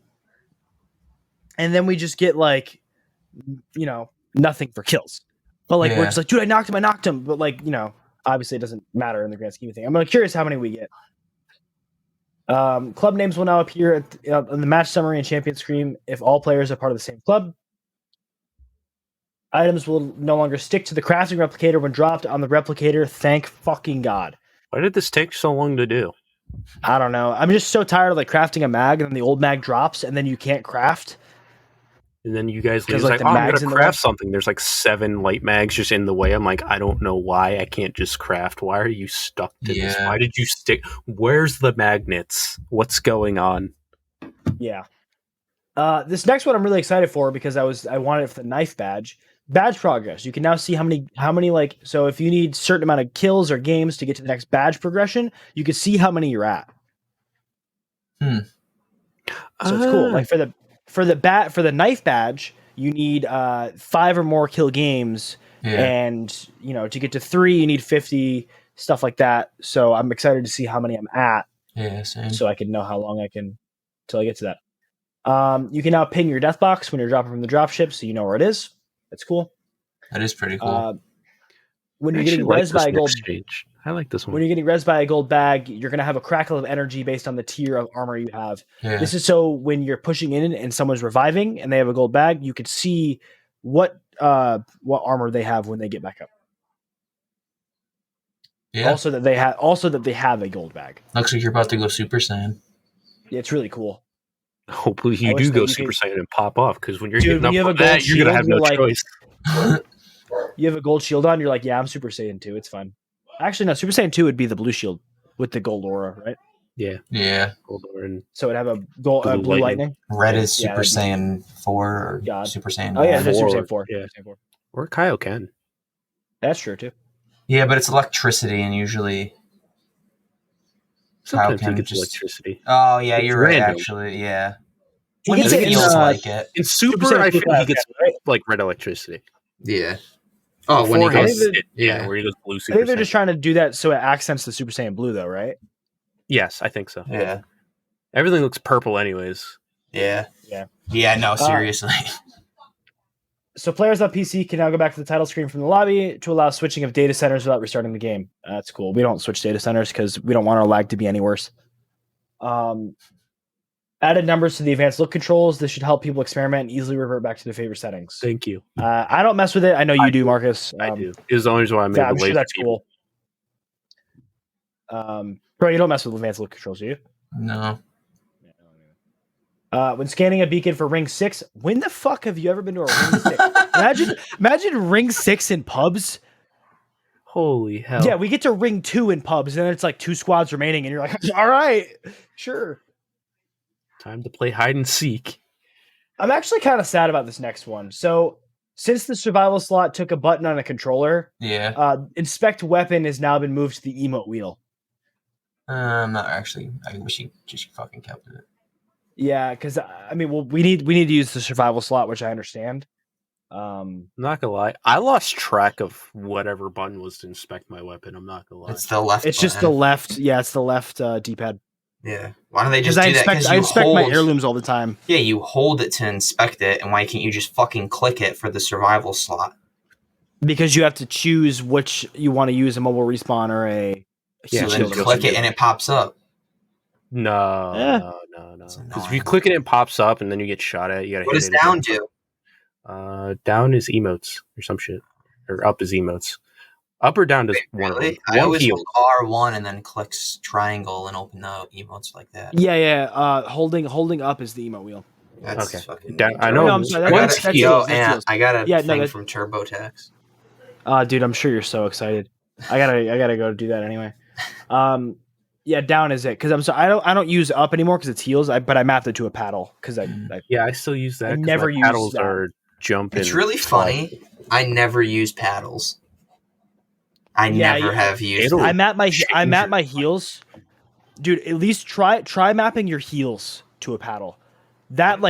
and then we just get, like, nothing for kills. But, like, we're just like, dude, I knocked him. But, like, obviously it doesn't matter in the grand scheme of things. I'm curious how many we get. Club names will now appear in the match summary and champion screen if all players are part of the same club. Items will no longer stick to the crafting replicator when dropped on the replicator. Thank fucking God.
Why did this take so long to do?
I don't know. I'm just so tired of like crafting a mag and then the old mag drops and then you can't craft.
And then you guys like I'm going to craft something. There's like 7 light mags just in the way. I'm like, I don't know why I can't just craft. Why are you stuck to this? Why did you stick? Where's the magnets? What's going on?
Yeah. This next one I'm really excited for because I wanted it for the knife badge. Badge progress. You can now see how many like, so if you need a certain amount of kills or games to get to the next badge progression, you can see how many you're at. So it's cool. Like for the knife badge, you need 5 or more kill games, and to get to 3, you need 50, stuff like that. So I'm excited to see how many I'm at.
Yeah, same.
So I can know how long I can till I get to that. You can now ping your death box when you're dropping from the dropship, so you know where it is. That's cool.
That is pretty cool.
When you're getting res by a gold
exchange, I like this one.
When you're getting res by a gold bag, you're gonna have a crackle of energy based on the tier of armor you have.
Yeah.
This is so when you're pushing in and someone's reviving and they have a gold bag, you could see what armor they have when they get back up.
Yeah.
Also that they have a gold bag.
Looks like you're about to go Super Saiyan.
Yeah, it's really cool.
Hopefully you do go Super Saiyan and pop off, because when you're getting up on that, you're going to have no choice.
You have a gold shield on, you're like, yeah, I'm Super Saiyan 2, it's fine. Actually, no, Super Saiyan 2 would be the blue shield with the gold aura, right?
Yeah.
Goldor and
So it'd have a
Blue
blue
lightning.
lightning.
Red is
Yeah,
Super
that'd
Saiyan 4 or
God.
Super Saiyan
Oh yeah,
1.
that's Super
Four,
Saiyan 4.
yeah.
Super Saiyan 4.
or Kaioken.
That's true too.
Yeah, but it's electricity and usually.
Sometimes he
Kaioken
gets
just-
electricity.
Oh yeah,
It's
you're right.
random.
Actually, yeah.
He
When
gets
he
it in,
feels like it.
In Super,
Saiyan
I
Blue
feel he gets
Kaioken, right?
like red electricity.
Yeah. Oh, when he
Beforehand,
goes.
yeah, where he goes blue
I
Super
think they're
Saiyan.
just trying to do that so it accents the Super Saiyan Blue, though, right?
Yes, I think so.
Yeah.
Everything looks purple, anyways.
Yeah.
Yeah.
Yeah. No, seriously.
So players on PC can now go back to the title screen from the lobby to allow switching of data centers without restarting the game. That's cool. We don't switch data centers because we don't want our lag to be any worse. Added numbers to the advanced look controls. This should help people experiment and easily revert back to their favorite settings.
Thank you.
I don't mess with it. I know you do, Marcus.
I do. It's the only reason why I made
Yeah,
the
I'm sure
laser
that's
people.
cool. Bro, you don't mess with advanced look controls, do you?
No.
When scanning a beacon for Ring 6, when the fuck have you ever been to a Ring 6? Imagine Ring 6 in pubs.
Holy hell.
Yeah, we get to Ring 2 in pubs, and then it's like 2 squads remaining, and you're like, all right, sure.
Time to play hide and seek.
I'm actually kind of sad about this next one. So, since the survival slot took a button on a controller,
Yeah.
inspect weapon has now been moved to the emote wheel.
Not actually. I wish he just fucking kept it.
Yeah, because I mean, well, we need to use the survival slot, which I understand.
Not gonna lie, I lost track of whatever button was to inspect my weapon. I'm not gonna lie.
It's the left.
It's just the
button.
left. Yeah, it's the left D-pad.
Yeah. Why don't they just
Because
do that?
I inspect my heirlooms all the time.
Yeah, you hold it to inspect it, and why can't you just fucking click it for the survival slot?
Because you have to choose which you want to use, a mobile respawn or a
Yeah,
heat
So then
shield.
shield.
click it and it pops up.
No,
Eh.
no.
It's
Because if
annoying.
you click it, it pops up, and then you get shot at. You gotta
What
hit
does
it
down
again.
do?
Down is emotes or some shit, or up is emotes. Up or down does one of them.
Really? I
One
always
heal.
hold R1 and then clicks triangle and open the emotes like that.
Yeah. Holding up is the emote wheel.
That's
Okay.
fucking.
Down- I know.
No, I'm sorry,
I
One's
got
that's
a,
heals,
yo,
that's
and
heals.
I got a
Yeah, no,
thing
that's-
from TurboTax.
Dude, I'm sure you're so excited. I gotta go do that anyway. Yeah, down is it because I don't use up anymore because it's heals. But I mapped it to a paddle because I
Yeah, I still use that.
I
'cause
never
my
use
paddles
that.
are jumping.
It's really funny. I never use paddles. I
Yeah,
never have used
It'll-
them.
I map my
Change
heals, dude. At least try mapping your heals to a paddle. That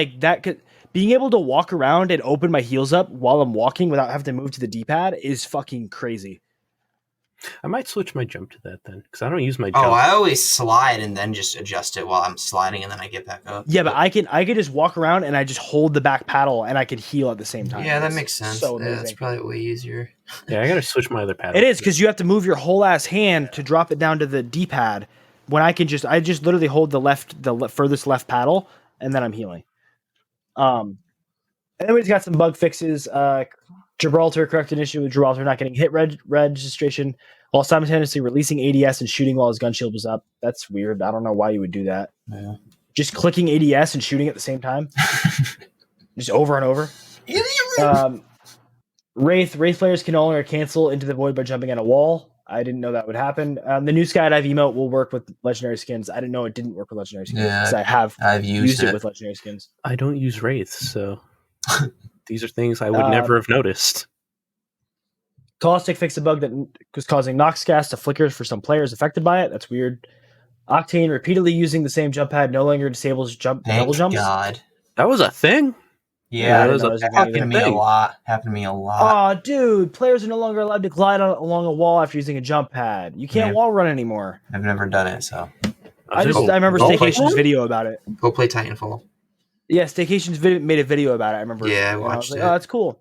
could being able to walk around and open my heals up while I'm walking without having to move to the D-pad is fucking crazy.
I might switch my jump to that then, because I don't use my jump.
Oh, I always slide and then just adjust it while I'm sliding and then I get back up.
Yeah, but I can just walk around and I just hold the back paddle and I can heal at the same time.
Yeah, that
It's
makes sense.
So
Yeah, that's
amazing.
probably way easier.
Yeah, I gotta switch my other paddle.
It is because you have to move your whole ass hand to drop it down to the D-pad. When I just literally hold the furthest left paddle, and then I'm healing. And then we've got some bug fixes. Gibraltar corrected an issue with Gibraltar not getting hit registration while simultaneously releasing ADS and shooting while his gun shield was up. That's weird. I don't know why you would do that.
Yeah.
Just clicking ADS and shooting at the same time, just over and over. Wraith players can no longer cancel into the void by jumping on a wall. I didn't know that would happen. The new skydive emote will work with legendary skins. I didn't know it didn't work with legendary skins.
Yeah,
'Cause I have
I've
used it
it.
with legendary skins.
I don't use wraiths, so these are things I would never have noticed.
Caustic fixed a bug that was causing Nox gas to flicker for some players affected by it. That's weird. Octane repeatedly using the same jump pad no longer disables double
Thank
jumps.
God.
That was a thing.
Yeah,
I
that
didn't
was
know
a
it was
that
a
happened to
thing.
me a
thing.
lot. Happened to me a lot.
Oh, dude, players are no longer allowed to glide along a wall after using a jump pad. You can't
Yeah.
wall run anymore.
I've never done it, so
I remember
Go play
Staycation's
one?
video about it.
go play Titanfall.
Yeah, Staycation's made a video about it. I remember.
Yeah, I
and
watched
was like,
it.
oh, that's cool.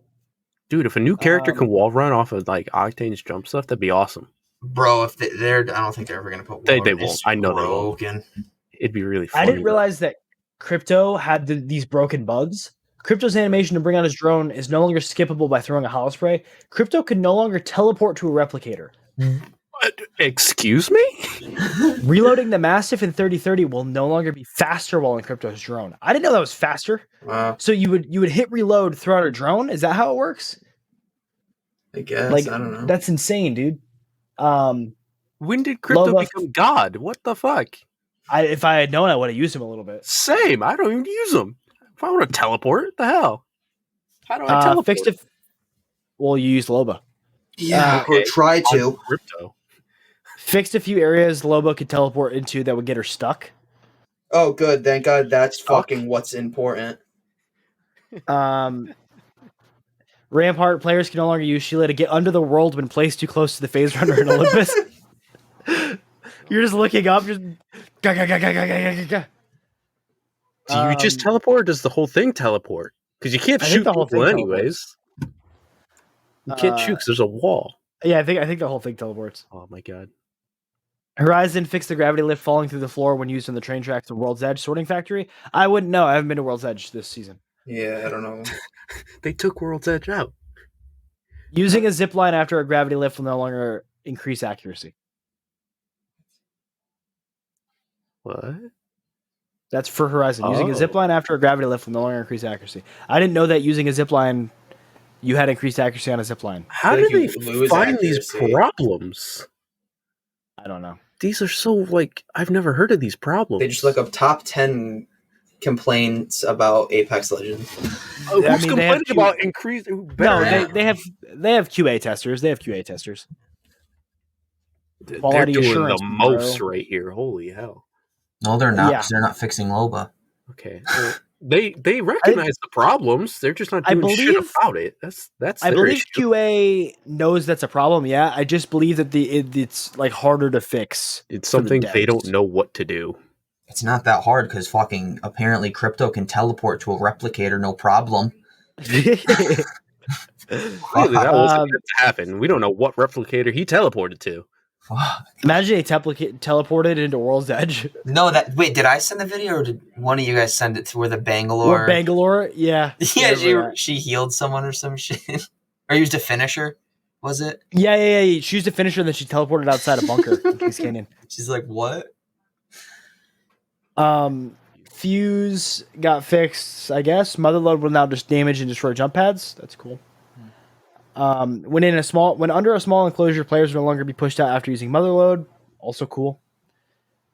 Dude, if a new character can
Um,
wall run off of like Octane's jump stuff, that'd be awesome.
Bro, if they're, I don't think they're ever gonna put.
They
War.
won't.
It's
I know they won't.
broken.
It'd be really funny.
I didn't realize that Crypto had these broken bugs. Crypto's animation to bring out his drone is no longer skippable by throwing a hollow spray. Crypto can no longer teleport to a replicator.
Excuse me?
Reloading the Mastiff in 3030 will no longer be faster while in Crypto's drone. I didn't know that was faster.
Wow,
So you would hit reload, throw out a drone? Is that how it works?
I guess
Like
I don't know.
that's insane, dude.
When did crypto
Loba-
become God? What the fuck?
If I had known, I would have used him a little bit.
Same. I don't even use them. If I want to teleport, what the hell? How do I teleport?
Well, you used Loba.
Yeah, or try to.
Crypto.
Fixed a few areas Loba could teleport into that would get her stuck.
Oh, good. Thank God that's fucking what's important.
Rampart players can no longer use Sheila to get under the world when placed too close to the phase runner in Olympus. You're just looking up, just ga, ga, ga, ga, ga, ga, ga, ga.
Do you just teleport, or does the whole thing teleport? Because you can't shoot people anyways. You can't shoot because there's a wall.
Yeah, I think the whole thing teleports.
Oh my god.
Horizon fixed the gravity lift falling through the floor when used on the train tracks of World's Edge Sorting Factory. I wouldn't know. I haven't been to World's Edge this season.
Yeah, I don't know.
They took World's Edge out.
Using a zip line after a gravity lift will no longer increase accuracy.
What?
That's for Horizon. Using a zip line after a gravity lift will no longer increase accuracy. I didn't know that using a zip line, you had increased accuracy on a zip line.
How do they find these problems?
I don't know.
These are so, I've never heard of these problems.
They just look up top 10 complaints about Apex Legends.
Who's complaining about increased?
No, they have QA testers. They have QA testers.
They're doing the most right here. Holy hell!
No, they're not. Yeah. They're not fixing Loba.
Okay, well, they recognize the problems. They're just not doing shit about it. That's.
I believe issue. QA knows that's a problem. Yeah, I just believe that it's harder to fix.
It's something they don't know what to do.
It's not that hard because fucking apparently Crypto can teleport to a replicator, no problem.
Really, that wasn't going to happen. We don't know what replicator he teleported to.
Imagine he teleported into World's Edge.
No, did I send the video or did one of you guys send it to where the Bangalore?
Yeah.
Yeah, she healed someone or some shit. Or used a finisher, was it?
Yeah. She used a finisher and then she teleported outside a bunker in Kings Canyon.
She's like, what?
Fuse got fixed, I guess. Motherload will now just damage and destroy jump pads. That's cool. When under a small enclosure, players will no longer be pushed out after using Motherload. Also cool.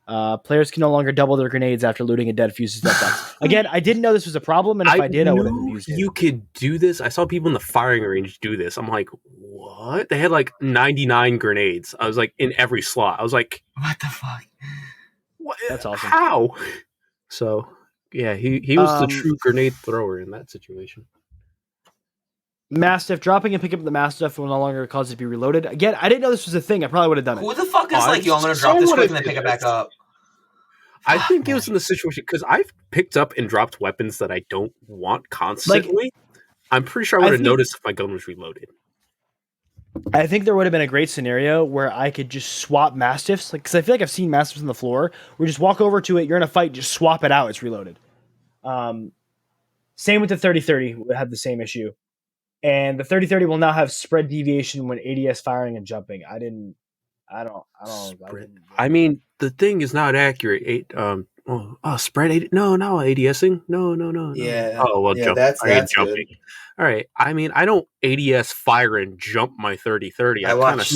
Players can no longer double their grenades after looting a dead Fuse's death box. Again, I didn't know this was a problem, and if I did, I would have used it.
You could do this. I saw people in the firing range do this. I'm like, what? They had 99 grenades. I was in every slot. I was like,
what the fuck?
What?
That's awesome.
How? So, yeah, he was the true grenade thrower in that situation.
Mastiff, dropping and picking up the Mastiff will no longer cause it to be reloaded. Again, I didn't know this was a thing. I probably would have done it.
Who the fuck is yo, I'm going to drop this quick and then pick it back up?
I think it was in the situation because I've picked up and dropped weapons that I don't want constantly. I'm pretty sure I would have noticed if my gun was reloaded.
I think there would have been a great scenario where I could just swap Mastiffs. Because I feel like I've seen Mastiffs on the floor. Where you just walk over to it, you're in a fight, just swap it out, it's reloaded. Same with the 30-30. We had the same issue. And the 30-30 will now have spread deviation when ADS firing and jumping. I don't.
I mean, the thing is not accurate. Spread. No, ADSing. No.
Yeah.
Oh well,
yeah,
jump.
That's
jumping.
Good.
All right. I mean, I don't ADS fire and jump my 30-30. I kind of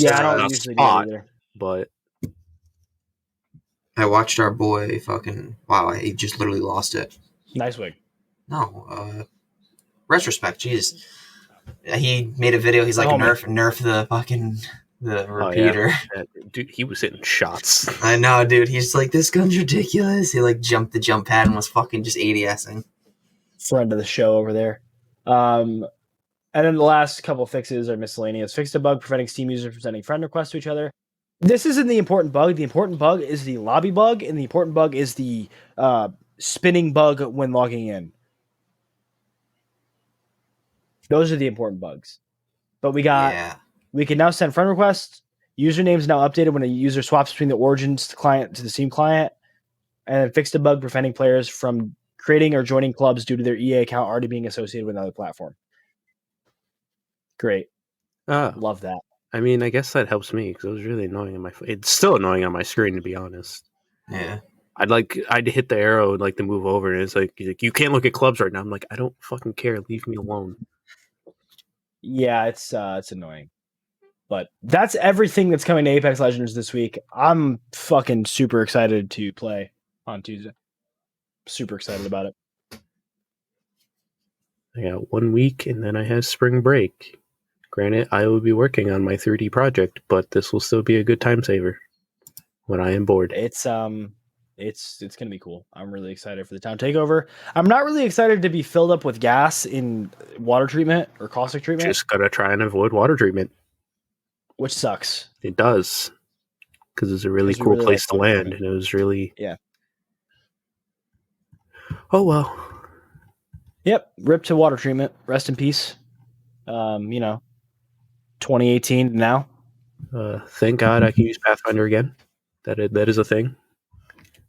spot, but
I watched our boy fucking. Wow, he just literally lost it.
Nice wig.
No, retrospect. Jeez. He made a video. He's like, nerf the fucking the repeater.
Yeah. Dude, he was hitting shots.
I know, dude. He's like, this gun's ridiculous. He jumped the jump pad and was fucking just ADSing.
Friend of the show over there. And then the last couple of fixes are miscellaneous. Fixed a bug preventing Steam users from sending friend requests to each other. This isn't the important bug. The important bug is the lobby bug, and the important bug is the spinning bug when logging in. Those are the important bugs. But we can now send friend requests. Username is now updated when a user swaps between the Origins client to the Steam client. And then fixed a bug preventing players from creating or joining clubs due to their EA account already being associated with another platform. Great. Love that.
I mean, I guess that helps me because it was really annoying on my. It's still annoying on my screen, to be honest.
Yeah.
I'd hit the arrow and to move over, and it's like you can't look at clubs right now. I'm like, I don't fucking care. Leave me alone.
Yeah, it's annoying. But that's everything that's coming to Apex Legends this week. I'm fucking super excited to play. on Tuesday. Super excited about it.
I got 1 week, and then I have spring break. Granted, I will be working on my 3D project, but this will still be a good time saver when I am bored.
It's gonna be cool. I'm really excited for the town takeover. I'm not really excited to be filled up with gas in water treatment or caustic treatment,
Just gotta try and avoid water treatment.
which sucks.
It does, because it's a really
'Cause we
cool
really
place
like
to
water
land,
treatment.
and it was really
Yeah.
Oh well.
Yep. Rip to water treatment. Rest in peace. 2018 now.
Thank God I can use Pathfinder again. That is a thing.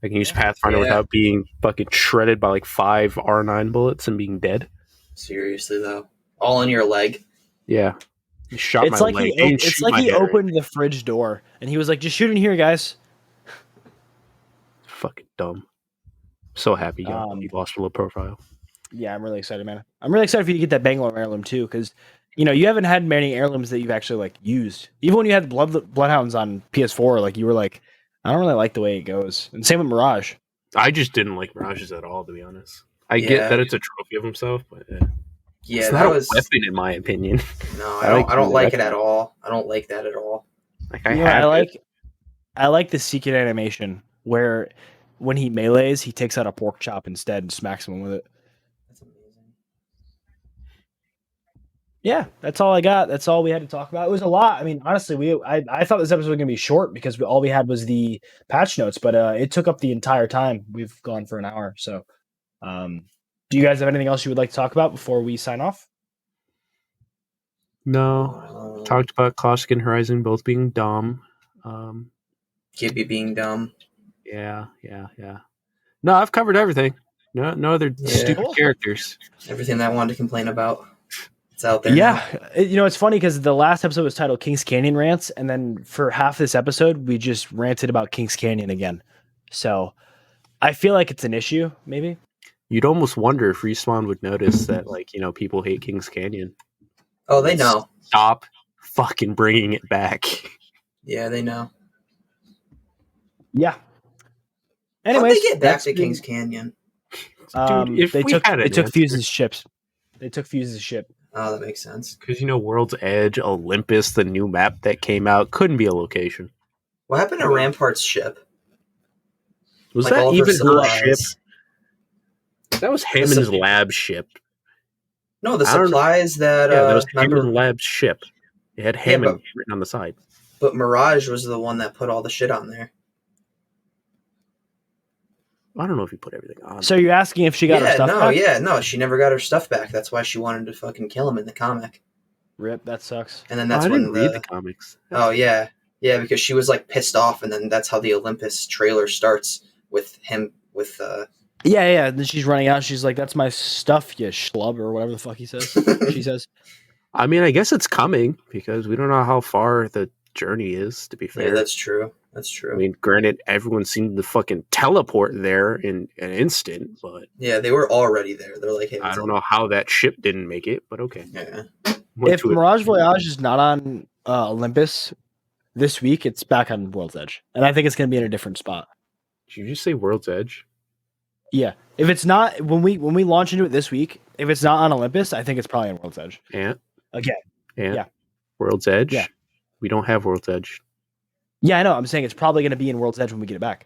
I can use Pathfinder
Yeah.
without being fucking shredded by like 5 R9 bullets and being dead.
Seriously though, all in your leg.
Yeah. He shot
It's
my
like
leg.
he
Didn't shoot my
he
head or
opened the fridge door and he was like, "Just shoot in here, guys."
fucking dumb. So happy
Um,
you lost a low profile.
Yeah, I'm really excited, man. I'm really excited for you to get that Bangalore heirloom too, because you haven't had many heirlooms that you've actually like used. Even when you had Bloodhounds on PS4, like you were like, I don't really like the way it goes. And same with Mirage.
I just didn't like Mirages at all, to be honest. I
Yeah.
get that it's a trophy of himself, but
Yeah,
it's
that
not
was
a weapon in my opinion.
no.
I
I
like
don't
the
like it
weapon.
at all. I don't like that at all.
Like
You know what I like the secret animation where when he melees, he takes out a pork chop instead and smacks someone with it.
That's amazing.
Yeah, that's all I got. That's all we had to talk about. It was a lot. I mean, honestly, I thought this episode was going to be short because all we had was the patch notes, but it took up the entire time. We've gone for an hour. So, do you guys have anything else you would like to talk about before we sign off?
No. Talked about Caustic and Horizon both being dumb.
Gibby being dumb.
Yeah. No, I've covered everything. No other
Yeah.
stupid
Cool.
characters.
Everything that I wanted to complain about. It's out there.
Yeah, it's funny because the last episode was titled Kings Canyon Rants, and then for half this episode, we just ranted about Kings Canyon again. So I feel like it's an issue, maybe.
You'd almost wonder if Respawn would notice that, people hate Kings Canyon.
Oh, they know.
Stop fucking bringing it back.
Yeah, they know.
Yeah.
How'd
Anyways,
they get back
that's
to
been-
Kings Canyon?
Dude, if
they
we
took
had an
they took
answer-
Fuse's ships. They took Fuse's ship.
Oh, that makes sense.
Because, World's Edge, Olympus, the new map that came out, couldn't be a location.
What happened to Rampart's ship?
Was
Like,
that
all of her
even her ship?
supplies.
That was Hammond's lab ship.
No, the
I don't know.
supplies that.
Yeah, that was
remember,
Hammond Lab's ship. It had Hammond written on the side.
but Mirage was the one that put all the shit on there.
I don't know if he put everything on.
So you're asking if she got her stuff back?
No, she never got her stuff back. That's why she wanted to fucking kill him in the comic.
Rip, that sucks.
And then
I
that's
didn't
when
read the comics.
Oh yeah, because she was like pissed off, and then that's how the Olympus trailer starts with him with.
Yeah. And then she's running out. She's like, "That's my stuff, you schlub," or whatever the fuck he says. She says.
I mean, I guess it's coming because we don't know how far the journey is, to be fair.
Yeah, that's true. That's true.
I mean, granted, everyone seemed to fucking teleport there in an instant, but
Yeah, they were already there. They're like, hey,
I don't know how that ship didn't make it, but okay.
Yeah.
If Mirage Voyage is not on Olympus this week, it's back on World's Edge, and I think it's going to be in a different spot.
Did you just say World's Edge?
Yeah, if it's not when we launch into it this week, if it's not on Olympus, I think it's probably on World's Edge
And
again. Yeah.
World's Edge?
Yeah.
We don't have World's Edge.
Yeah, I know. I'm saying it's probably going to be in World's Edge when we get it back.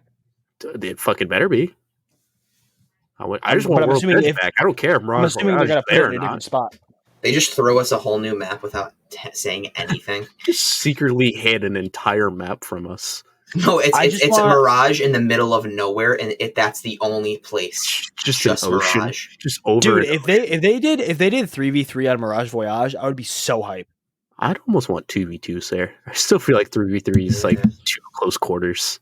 It fucking better be. I just
But
want
I'm
World's
assuming
Edge back. I don't care if
I'm
Mirage
assuming they're
Voyage
going
is
to put
there
it
or
in a
not.
different spot.
They just throw us a whole new map without saying anything.
Just secretly hid an entire map from us.
No, it's
I
it's,
just
it's a
want-
Mirage in the middle of nowhere, and that's the only place.
Just
Just
an ocean.
Mirage.
Just over.
Dude,
and
if they did 3v3 on Mirage Voyage, I would be so hyped.
I'd almost want 2v2s there. I still feel like 3v3 is like
Yeah.
too close quarters.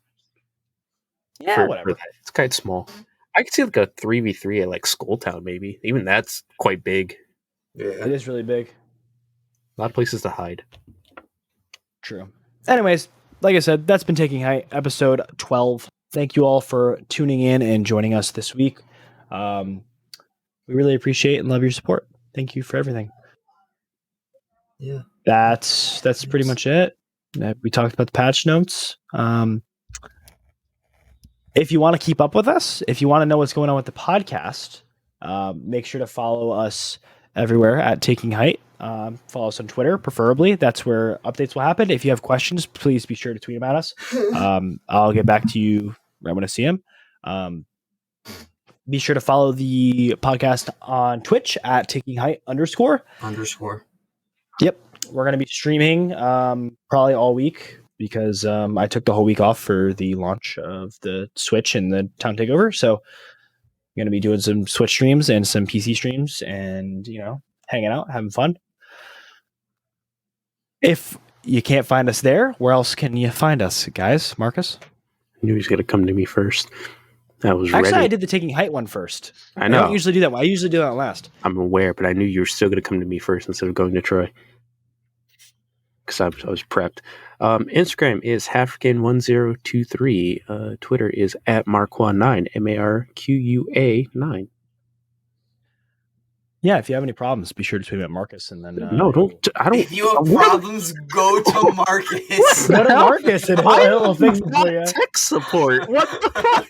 Yeah,
for
whatever.
that. It's kind of small. I could see like a 3v3 at like Skulltown maybe. Even that's quite big.
It
Yeah.
is really big.
A lot of places to hide.
True. Anyways, like I said, that's been Taking Height, episode 12. Thank you all for tuning in and joining us this week. We really appreciate and love your support. Thank you for everything.
Yeah.
That's pretty much it. We talked about the patch notes. If you want to keep up with us, if you want to know what's going on with the podcast, make sure to follow us everywhere at Taking Height. Follow us on Twitter, preferably. That's where updates will happen. If you have questions, please be sure to tweet them at us. I'll get back to you right when I see them. Be sure to follow the podcast on Twitch at Taking Height _. Yep. We're going to be streaming probably all week because I took the whole week off for the launch of the Switch and the Town Takeover. So I'm going to be doing some Switch streams and some PC streams and, hanging out, having fun. If you can't find us there, where else can you find us, guys? Marcus?
I knew he was going to come to me first. I was
Actually,
ready.
I did the Taking Height one first.
I know.
I don't usually do that one. I usually do that last.
I'm aware, but I knew you were still going to come to me first instead of going to Troy. Because I was prepped. Instagram is Halfrican1023. Twitter is @Marqua9, MARQUA9.
Yeah, if you have any problems, be sure to tweet me at Marcus, and then
No, don't. I don't.
If you have problems, go to Marcus.
go to Marcus and he'll fix it for you.
Tech support. What the fuck?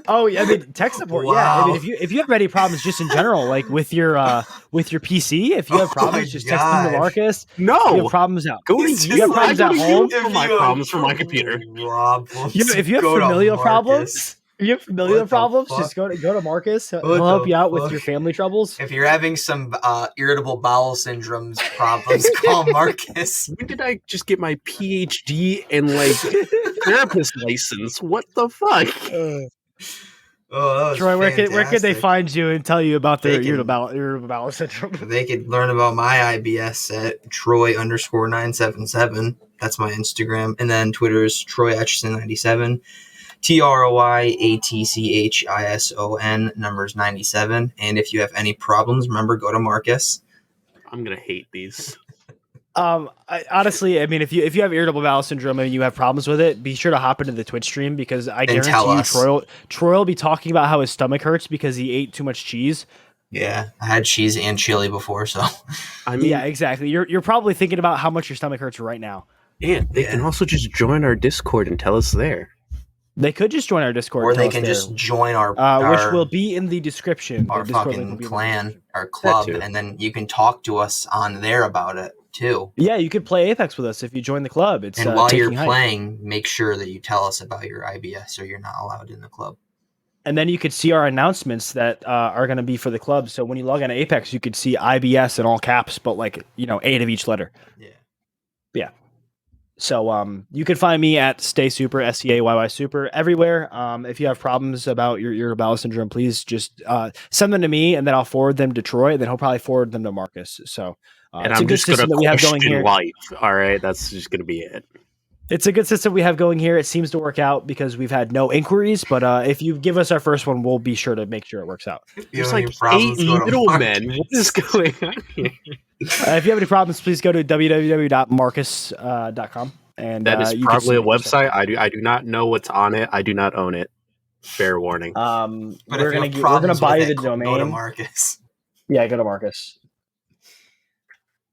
Oh, I mean, tech support.
Wow.
Yeah, I mean, if you have any problems, just in general, like with your PC, if you have problems, just text them to Marcus.
No.
If you have problems out.
Go to
It's
you.
You have problems at home.
For my problems for my computer.
If you have familial problems. If you have familial
What the
problems,
fuck?
just go to Marcus. He'll
What
help
the
you out with
fuck?
your family troubles.
If you're having some irritable bowel syndromes problems, call Marcus.
When did I just get my PhD and therapist license? What the fuck?
Oh, that was
Troy, where could they
fantastic.
find you and tell you about their
They can-
irritable bowel syndrome?
They could learn about my IBS at Troy_977. That's my Instagram. And then Twitter is TroyAtchison97. TroyAtchison numbers 97. And if you have any problems, remember, go to Marcus.
I'm gonna hate these.
Honestly, I mean, if you have irritable bowel syndrome and you have problems with it, be sure to hop into the Twitch stream because I
And tell
guarantee you,
us.
Troy will be talking about how his stomach hurts because he ate too much cheese.
Yeah, I had cheese and chili before, so
I mean,
Yeah, exactly. You're probably thinking about how much your stomach hurts right now.
and they can also just join our Discord and tell us there.
They could just join our Discord,
or
and tell
they
us
can
there,
just join our
which will be in the description.
our
The Discord link will
fucking
be in the
clan,
description.
our club,
too.
and then you can talk to us on there about it too.
Yeah, you could play Apex with us if you join the club. It's
And while you're
Taking Height.
playing, make sure that you tell us about your IBS or you're not allowed in the club.
And then you could see our announcements that are going to be for the club. So when you log on to Apex, you could see IBS in all caps, but 8 of each letter.
Yeah.
So you can find me at Stay Super, SCAYY Super, everywhere. If you have problems about your irritable bowel syndrome, please just send them to me, and then I'll forward them to Troy, and then he'll probably forward them to Marcus. So
And
it's
I'm
a good
just gonna
system that we have going
question
here.
life. All right, that's just gonna be it.
It's a good system we have going here. It seems to work out because we've had no inquiries, but if you give us our first one, we'll be sure to make sure it works out.
There's 8 middlemen. What is going on here?
If you have any problems, please go to www.marcus.com. And
That is
you can
probably a
see more stuff.
website. I do not know what's on it. I do not own it. Fair warning.
But
We're
if you
gonna
have
we're gonna
problems
buy
with
you
it,
the
go to
domain.
Marcus.
Yeah, go to Marcus.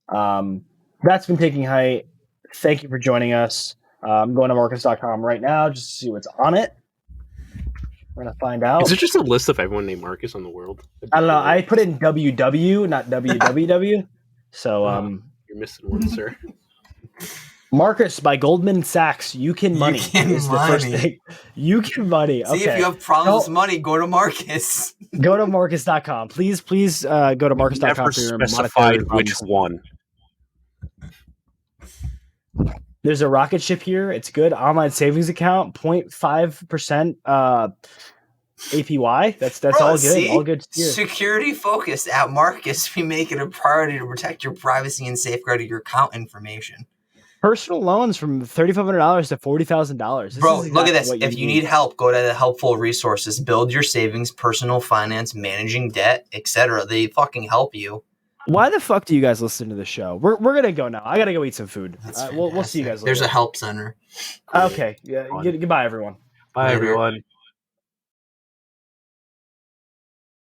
That's been Taking Height. Thank you for joining us. I'm going to Marcus.com right now just to see what's on it. We're gonna find out.
Is it just a list of everyone named Marcus on the world?
I don't know. I put in WW, not WWW. So
You're missing one, sir.
Marcus by Goldman Sachs. You can money
can
is the first
money.
thing. You can money.
See,
Okay.
if you have problems with money, go to Marcus.
Go to Marcus.com. Please go to Marcus.com
Never
for your
specified
monetary
which
problems.
one.
There's a rocket ship here. It's good. Online savings account, 0.5% APY. That's
Bro,
all good.
see?
All good here.
Security focused at Marcus. We make it a priority to protect your privacy and safeguard your account information.
Personal loans from $3,500 to $40,000.
Bro, look at this. If you need help, go to the helpful resources. Build your savings, personal finance, managing debt, etc. They fucking help you.
Why the fuck do you guys listen to the show? We're gonna go now. I gotta go eat some food.
That's
We'll see you guys later.
There's a help center.
Okay. Yeah. Goodbye, everyone.
Bye,
Later.
everyone.